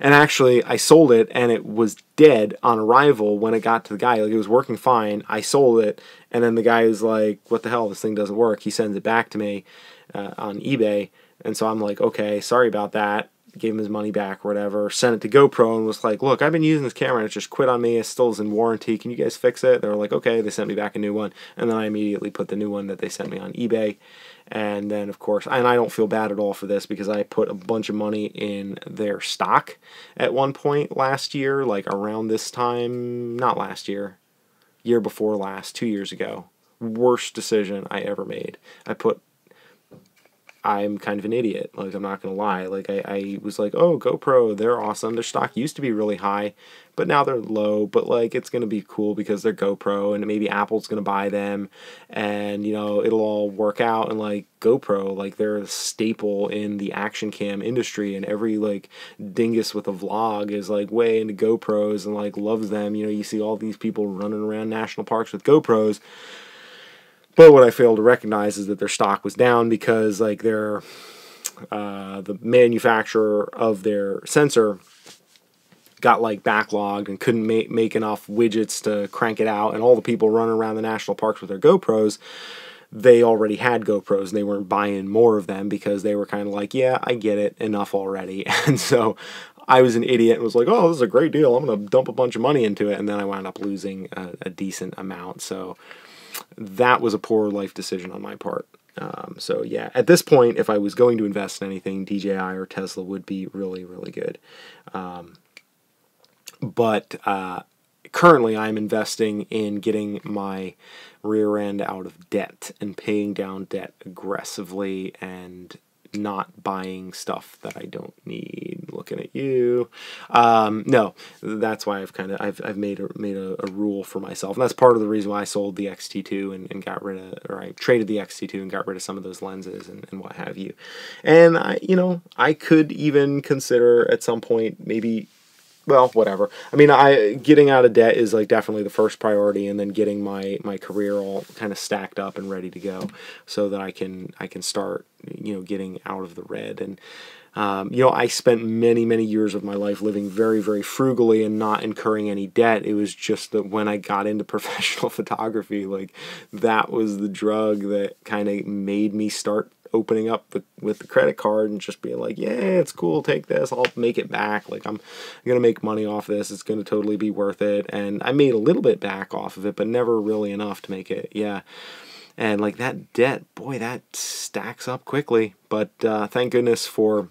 And actually, I sold it, and it was dead on arrival when it got to the guy. Like, it was working fine. I sold it, and then the guy was like, what the hell, this thing doesn't work. He sends it back to me on eBay, and so I'm like, okay, sorry about that. Gave him his money back or whatever. Sent it to GoPro and was like, look, I've been using this camera, and it just quit on me. It still is in warranty. Can you guys fix it? They were like, okay. They sent me back a new one, and then I immediately put the new one that they sent me on eBay. And then, of course, and I don't feel bad at all for this because I put a bunch of money in their stock at one point last year, like around this time, not last year, year before last, 2 years ago. Worst decision I ever made. I'm kind of an idiot, like, I'm not going to lie. Like, I was like, oh, GoPro, they're awesome. Their stock used to be really high, but now they're low. But, like, it's going to be cool because they're GoPro, and maybe Apple's going to buy them, and, you know, it'll all work out. And, like, GoPro, like, they're a staple in the action cam industry, and every, like, dingus with a vlog is, like, way into GoPros and, like, loves them. You know, you see all these people running around national parks with GoPros. But what I failed to recognize is that their stock was down because, like, the manufacturer of their sensor got, like, backlogged and couldn't make enough widgets to crank it out, and all the people running around the national parks with their GoPros, they already had GoPros, and they weren't buying more of them because they were kind of like, yeah, I get it, enough already. And so I was an idiot and was like, oh, this is a great deal, I'm going to dump a bunch of money into it, and then I wound up losing a decent amount. So that was a poor life decision on my part. So yeah, at this point, if I was going to invest in anything, DJI or Tesla would be really, really good. But currently I'm investing in getting my rear end out of debt and paying down debt aggressively and not buying stuff that I don't need. Looking at you. No, that's why I've made a rule for myself, and that's part of the reason why I sold the X-T2 and got rid of, or I traded the X-T2 and got rid of some of those lenses and what have you. And I could even consider at some point maybe, well, whatever. I mean, getting out of debt is, like, definitely the first priority, and then getting my career all kind of stacked up and ready to go, so that I can start, getting out of the red. And I spent many years of my life living very, very frugally and not incurring any debt. It was just that when I got into professional photography, like, that was the drug that kind of made me start opening up with the credit card and just being like, yeah, it's cool, take this, I'll make it back, like, I'm gonna make money off this, it's gonna totally be worth it. And I made a little bit back off of it, but never really enough to make it, yeah. And, like, that debt, boy, that stacks up quickly. But thank goodness for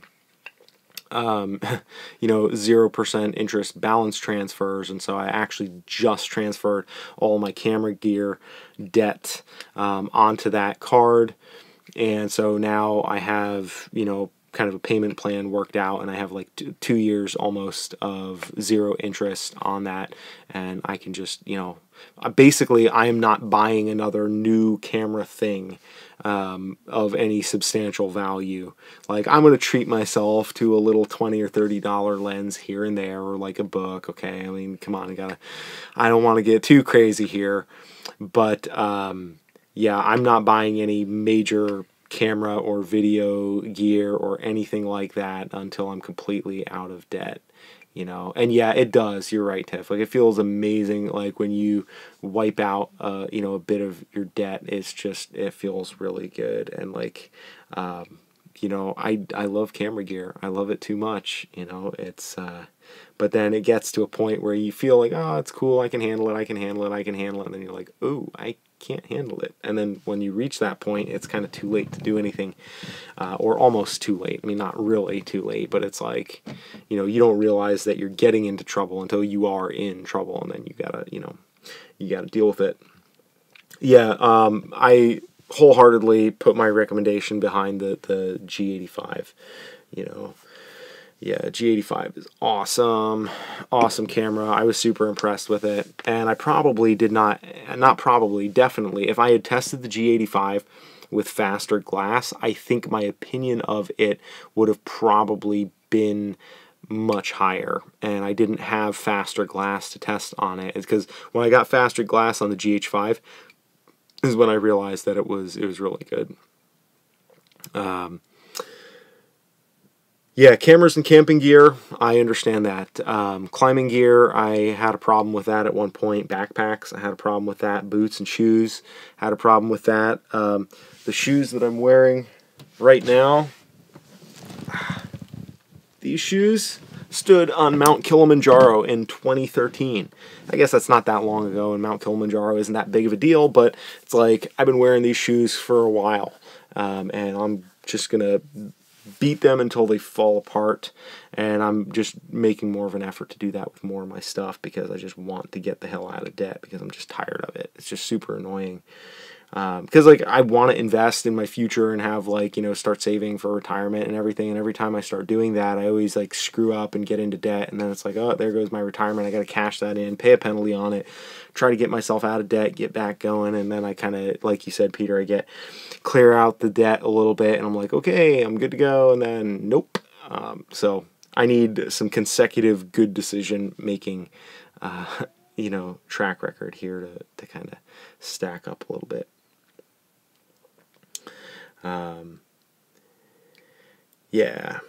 0% interest balance transfers, and so I actually just transferred all my camera gear debt onto that card. And so now I have, kind of a payment plan worked out, and I have like 2 years almost of 0 interest on that, and I can just, you know, basically I am not buying another new camera thing of any substantial value. Like, I'm going to treat myself to a little $20 or $30 lens here and there, or like a book. Okay, I mean, come on, I don't want to get too crazy here, but yeah, I'm not buying any major camera or video gear or anything like that until I'm completely out of debt, you know. And yeah, it does, you're right, Tiff, like, it feels amazing, like when you wipe out you know, a bit of your debt. It's just, it feels really good. And like, you know, I love camera gear, I love it too much, you know. It's but then it gets to a point where you feel like, oh, it's cool, I can handle it, I can handle it, I can handle it, and then you're like, ooh, I can't handle it. And then when you reach that point, it's kind of too late to do anything, or almost too late. I mean, not really too late, but it's like, you know, you don't realize that you're getting into trouble until you are in trouble, and then you gotta, you know, you gotta deal with it. Yeah, I wholeheartedly put my recommendation behind the G85, you know. Yeah, G85 is awesome. Awesome camera. I was super impressed with it. And I probably did not probably, definitely, if I had tested the G85 with faster glass, I think my opinion of it would have probably been much higher. And I didn't have faster glass to test on it. It's because when I got faster glass on the GH5 is when I realized that it was really good. Yeah, cameras and camping gear, I understand that. Climbing gear, I had a problem with that at one point. Backpacks, I had a problem with that. Boots and shoes, had a problem with that. The shoes that I'm wearing right now, these shoes stood on Mount Kilimanjaro in 2013. I guess that's not that long ago, and Mount Kilimanjaro isn't that big of a deal, but it's like, I've been wearing these shoes for a while, and I'm just going to beat them until they fall apart, and I'm just making more of an effort to do that with more of my stuff, because I just want to get the hell out of debt, because I'm just tired of it. It's just super annoying. Because like, I want to invest in my future and have, like, you know, start saving for retirement and everything, and every time I start doing that, I always like screw up and get into debt, and then it's like, oh, there goes my retirement, I got to cash that in, pay a penalty on it, try to get myself out of debt, get back going, and then I kind of, like you said, Peter, I get clear out the debt a little bit, and I'm like, okay, I'm good to go, and then nope. So I need some consecutive good decision making you know, track record here to kind of stack up a little bit. Yeah.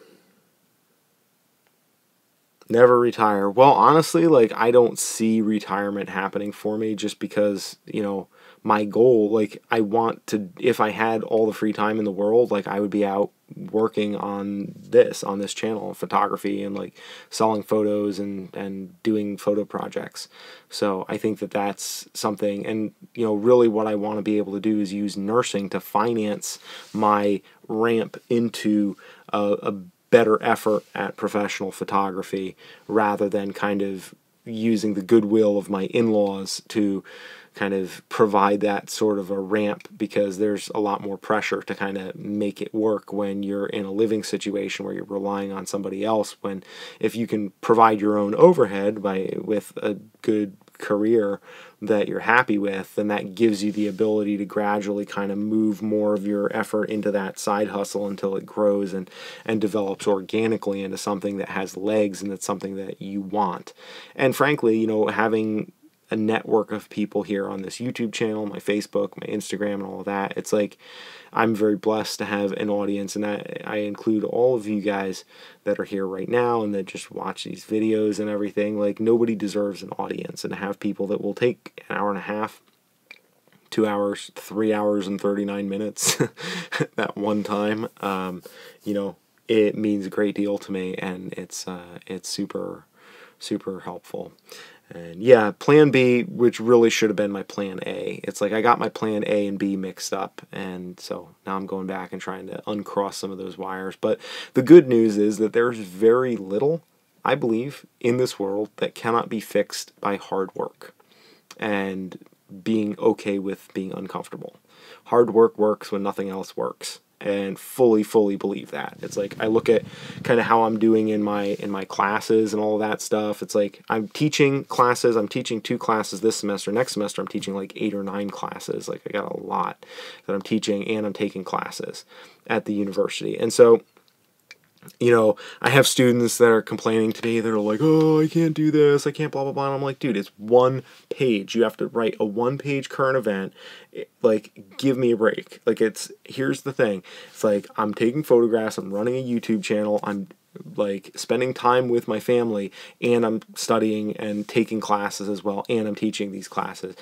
Never retire. Well, honestly, like, I don't see retirement happening for me, just because, you know, my goal, like, I want to, if I had all the free time in the world, like, I would be out working on this channel, photography, and like selling photos and doing photo projects. So I think that that's something, and you know, really what I want to be able to do is use nursing to finance my ramp into a better effort at professional photography, rather than kind of using the goodwill of my in-laws to kind of provide that sort of a ramp, because there's a lot more pressure to kind of make it work when you're in a living situation where you're relying on somebody else. When if you can provide your own overhead with a good career that you're happy with, then that gives you the ability to gradually kind of move more of your effort into that side hustle until it grows and develops organically into something that has legs, and it's something that you want. And frankly, you know, having a network of people here on this YouTube channel, my Facebook, my Instagram, and all of that, it's like, I'm very blessed to have an audience, and that I include all of you guys that are here right now and that just watch these videos and everything. Like, nobody deserves an audience, and to have people that will take an hour and a half, 2 hours, 3 hours and 39 minutes that one time, you know, it means a great deal to me, and it's super, super helpful. And yeah, plan B, which really should have been my plan A. It's like I got my plan A and B mixed up, and so now I'm going back and trying to uncross some of those wires. But the good news is that there's very little, I believe, in this world that cannot be fixed by hard work and being okay with being uncomfortable. Hard work works when nothing else works. and fully believe that. It's like I look at kind of how I'm doing in my classes and all of that stuff. It's like I'm teaching classes. I'm teaching 2 classes this semester. Next semester I'm teaching like 8 or 9 classes. Like I got a lot that I'm teaching, and I'm taking classes at the university. And so, you know, I have students that are complaining to me. They're like, oh, I can't do this. I can't blah, blah, blah. And I'm like, dude, it's 1 page. You have to write a 1-page current event. Like, give me a break. Like, here's the thing. It's like, I'm taking photographs. I'm running a YouTube channel. I'm like spending time with my family, and I'm studying and taking classes as well, and I'm teaching these classes.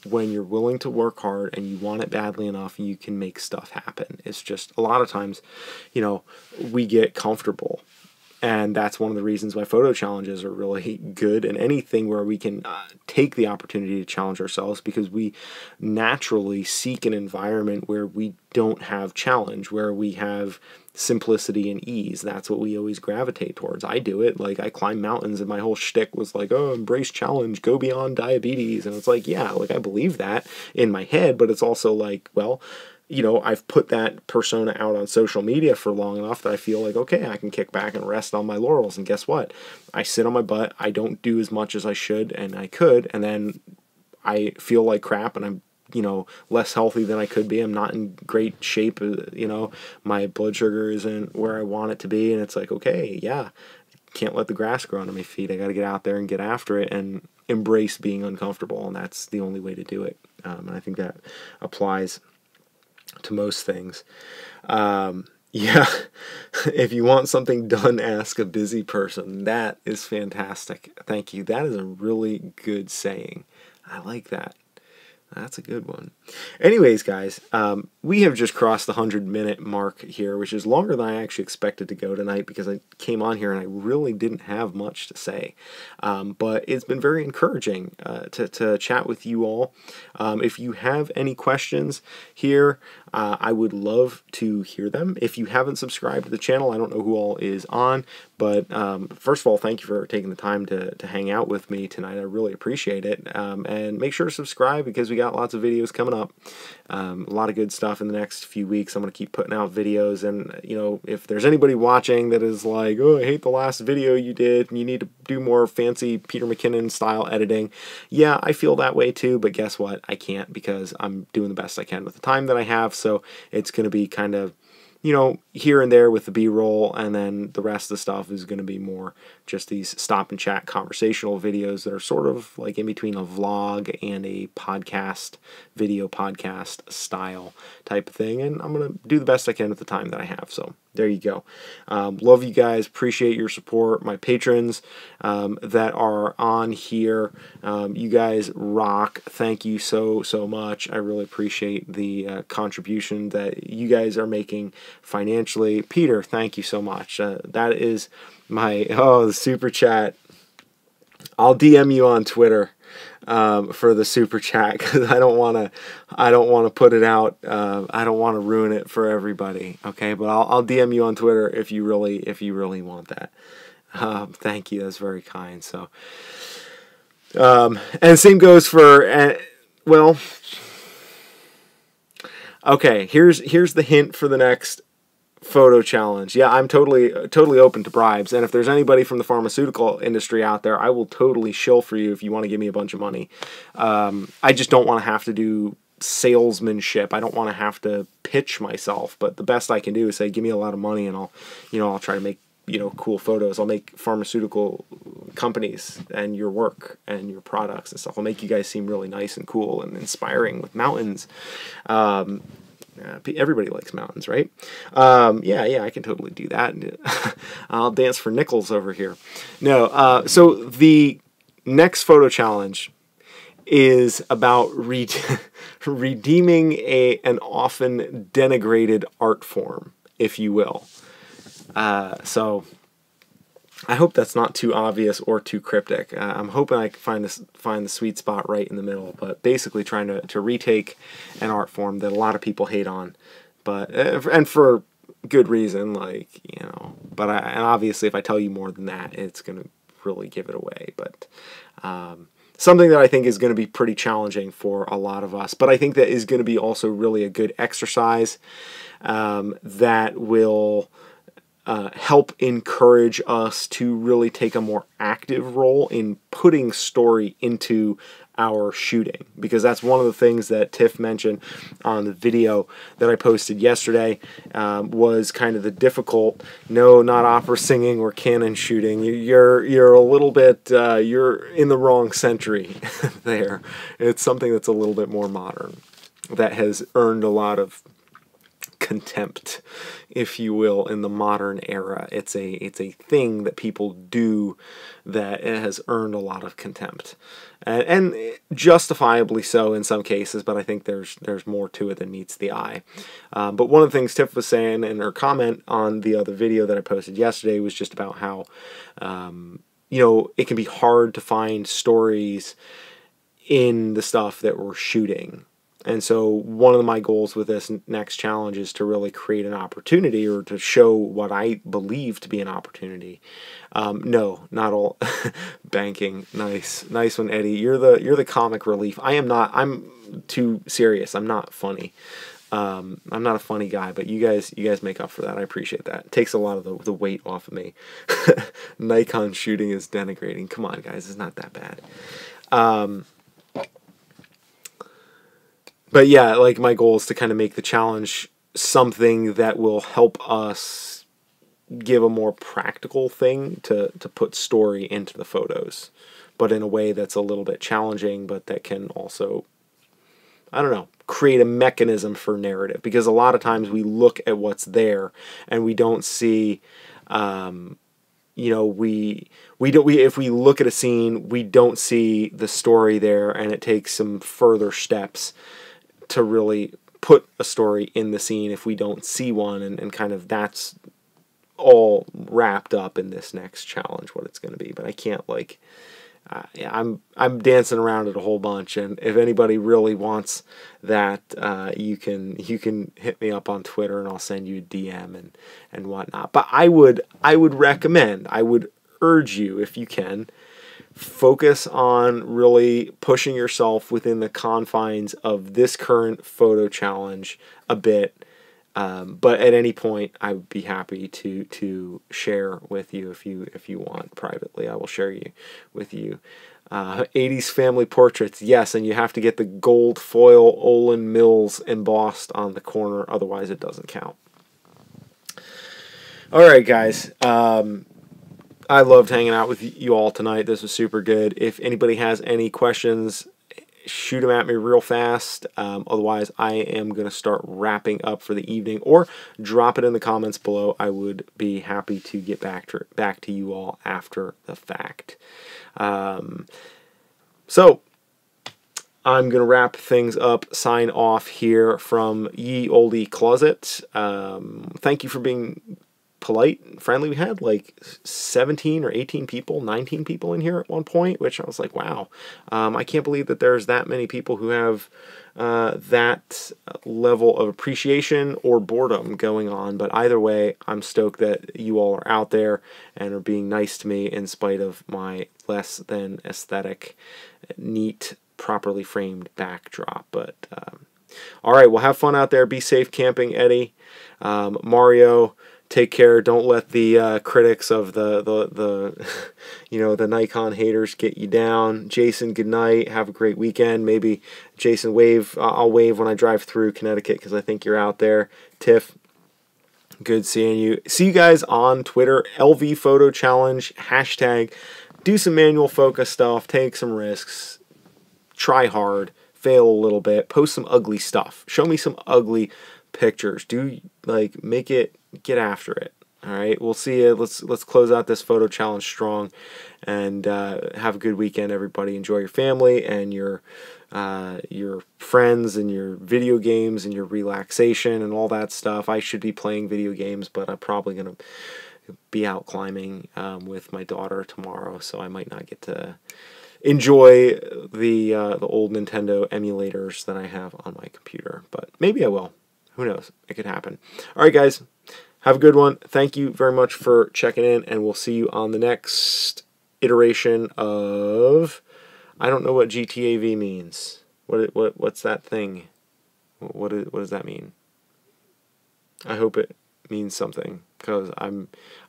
When you're willing to work hard and you want it badly enough, you can make stuff happen. It's just a lot of times, you know, we get comfortable, and that's one of the reasons why photo challenges are really good, and anything where we can take the opportunity to challenge ourselves, because we naturally seek an environment where we don't have challenge, where we have simplicity and ease. That's what we always gravitate towards. I do it. Like, I climb mountains, and my whole shtick was like, oh, embrace challenge, go beyond diabetes. And it's like, yeah, like I believe that in my head, but it's also like, well, you know, I've put that persona out on social media for long enough that I feel like, okay, I can kick back and rest on my laurels. And guess what? I sit on my butt. I don't do as much as I should and I could. And then I feel like crap, and I'm, you know, less healthy than I could be. I'm not in great shape. You know, my blood sugar isn't where I want it to be. And it's like, okay, yeah, can't let the grass grow under my feet. I got to get out there and get after it and embrace being uncomfortable. And that's the only way to do it. And I think that applies to most things. Yeah, if you want something done, ask a busy person. That is fantastic. Thank you. That is a really good saying. I like that. That's a good one. Anyways, guys, we have just crossed the 100-minute mark here, which is longer than I actually expected to go tonight, because I came on here and I really didn't have much to say. But it's been very encouraging to chat with you all. If you have any questions here, I would love to hear them. If you haven't subscribed to the channel, I don't know who all is on, but first of all, thank you for taking the time to hang out with me tonight. I really appreciate it. And make sure to subscribe, because we got lots of videos coming up. A lot of good stuff in the next few weeks. I'm going to keep putting out videos, and you know, if there's anybody watching that is like, oh, I hate the last video you did, and you need to do more fancy Peter McKinnon style editing, yeah, I feel that way too, but guess what? I can't, because I'm doing the best I can with the time that I have, so it's going to be kind of, you know, here and there with the B-roll, and then the rest of the stuff is going to be more just these stop and chat conversational videos that are sort of like in between a vlog and a podcast, video podcast style type of thing, and I'm going to do the best I can with the time that I have. So there you go. Love you guys. Appreciate your support. My patrons that are on here, you guys rock. Thank you so much. I really appreciate the contribution that you guys are making financially. Peter, thank you so much. That is my, the super chat. I'll DM you on Twitter for the super chat, because I don't want to put it out. I don't want to ruin it for everybody. Okay, but I'll DM you on Twitter if you really want that. Thank you. That's very kind. So, and same goes for well. Okay, here's the hint for the next photo challenge. Yeah, I'm totally open to bribes, and if there's anybody from the pharmaceutical industry out there, I will totally shill for you if you want to give me a bunch of money. I just don't want to have to do salesmanship. I don't want to have to pitch myself, but the best I can do is say, give me a lot of money, and I'll try to make, you know, cool photos. I'll make pharmaceutical companies and your work and your products and stuff. I'll make you guys seem really nice and cool and inspiring with mountains. Everybody likes mountains, right? Yeah, I can totally do that. I'll dance for nickels over here. No, so the next photo challenge is about redeeming an often denigrated art form, if you will. So I hope that's not too obvious or too cryptic. I'm hoping I can find the sweet spot right in the middle, but basically trying to retake an art form that a lot of people hate on, but and for good reason, like, you know. But and obviously, if I tell you more than that, it's gonna really give it away. But something that I think is going to be pretty challenging for a lot of us. But I think that is going to be also really a good exercise that will help encourage us to really take a more active role in putting story into our shooting, because that's one of the things that Tiff mentioned on the video that I posted yesterday, was kind of the difficult, no, not opera singing or Canon shooting. You're a little bit, you're in the wrong century there. It's something that's a little bit more modern, that has earned a lot of contempt, if you will, in the modern era. It's a thing that people do that it has earned a lot of contempt, and justifiably so in some cases. But I think there's more to it than meets the eye. But one of the things Tiff was saying in her comment on the other video that I posted yesterday was just about how you know, it can be hard to find stories in the stuff that we're shooting. And so one of my goals with this next challenge is to really create an opportunity, or to show what I believe to be an opportunity. No, not all banking. Nice one, Eddie. You're the comic relief. I am not. I'm too serious. I'm not funny. I'm not a funny guy, but you guys make up for that. I appreciate that. It takes a lot of the weight off of me. Nikon shooting is denigrating. Come on, guys. It's not that bad. But yeah, like, my goal is to kind of make the challenge something that will help us give a more practical thing to put story into the photos, but in a way that's a little bit challenging, but that can also, I don't know, create a mechanism for narrative. Because a lot of times we look at what's there and we don't see, you know, if we look at a scene, we don't see the story there, and it takes some further steps to really put a story in the scene if we don't see one, and kind of that's all wrapped up in this next challenge, what it's going to be. But I can't, like, I'm dancing around it a whole bunch, and if anybody really wants that, you can hit me up on Twitter and I'll send you a DM and whatnot. But I would recommend, I would urge you, if you can, focus on really pushing yourself within the confines of this current photo challenge a bit. But at any point, I would be happy to share with you if you want privately. I will share with you. 80s family portraits, yes, and you have to get the gold foil Olin Mills embossed on the corner, otherwise it doesn't count. All right, guys. I loved hanging out with you all tonight. This was super good. If anybody has any questions, shoot them at me real fast. Otherwise, I am going to start wrapping up for the evening, or drop it in the comments below. I would be happy to get back to you all after the fact. So I'm going to wrap things up, sign off here from Ye Olde Closet. Thank you for being polite and friendly. We had like 17 or 18 people, 19 people in here at one point, which I was like, wow. I can't believe that there's that many people who have that level of appreciation or boredom going on. But either way, I'm stoked that you all are out there and are being nice to me in spite of my less than aesthetic, neat, properly framed backdrop. But all right, well, have fun out there. Be safe camping, Eddie. Mario, take care. Don't let the critics of the you know, the Nikon haters get you down. Jason, good night. Have a great weekend. Maybe Jason, wave. I'll wave when I drive through Connecticut because I think you're out there. Tiff, good seeing you. See you guys on Twitter. LV Photo Challenge hashtag. Do some manual focus stuff. Take some risks. Try hard. Fail a little bit. Post some ugly stuff. Show me some ugly pictures. Do, like, make it, get after it. All right, we'll see you. Let's close out this photo challenge strong, and have a good weekend, everybody. Enjoy your family and your friends and your video games and your relaxation and all that stuff. I should be playing video games, but I'm probably gonna be out climbing with my daughter tomorrow, so I might not get to enjoy the old Nintendo emulators that I have on my computer, but maybe I will. Who knows? It could happen. All right, guys. Have a good one. Thank you very much for checking in, and we'll see you on the next iteration of I don't know what GTAV means. What's that thing? What does that mean? I hope it means something, because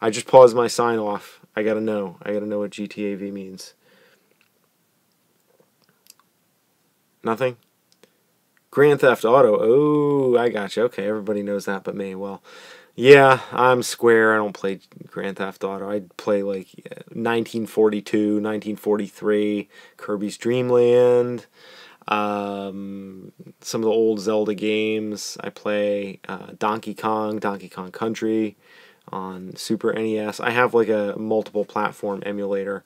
I just paused my sign off. I gotta know what GTAV means. Nothing? Grand Theft Auto. Oh, I gotcha. Okay, everybody knows that but me. Well, yeah, I'm Square. I don't play Grand Theft Auto. I play like 1942, 1943, Kirby's Dream Land, some of the old Zelda games. I play Donkey Kong Country on Super NES. I have like a multiple platform emulator.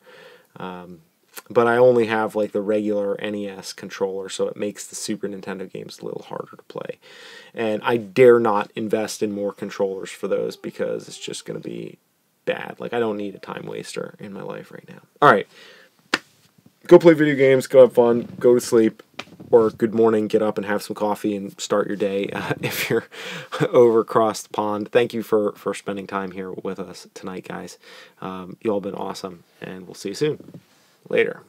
But I only have like the regular NES controller, so it makes the Super Nintendo games a little harder to play. And I dare not invest in more controllers for those, because it's just going to be bad. Like, I don't need a time waster in my life right now. Alright, go play video games, go have fun, go to sleep, or good morning, get up and have some coffee and start your day if you're over across the pond. Thank you for spending time here with us tonight, guys. You all been awesome, and we'll see you soon. Later.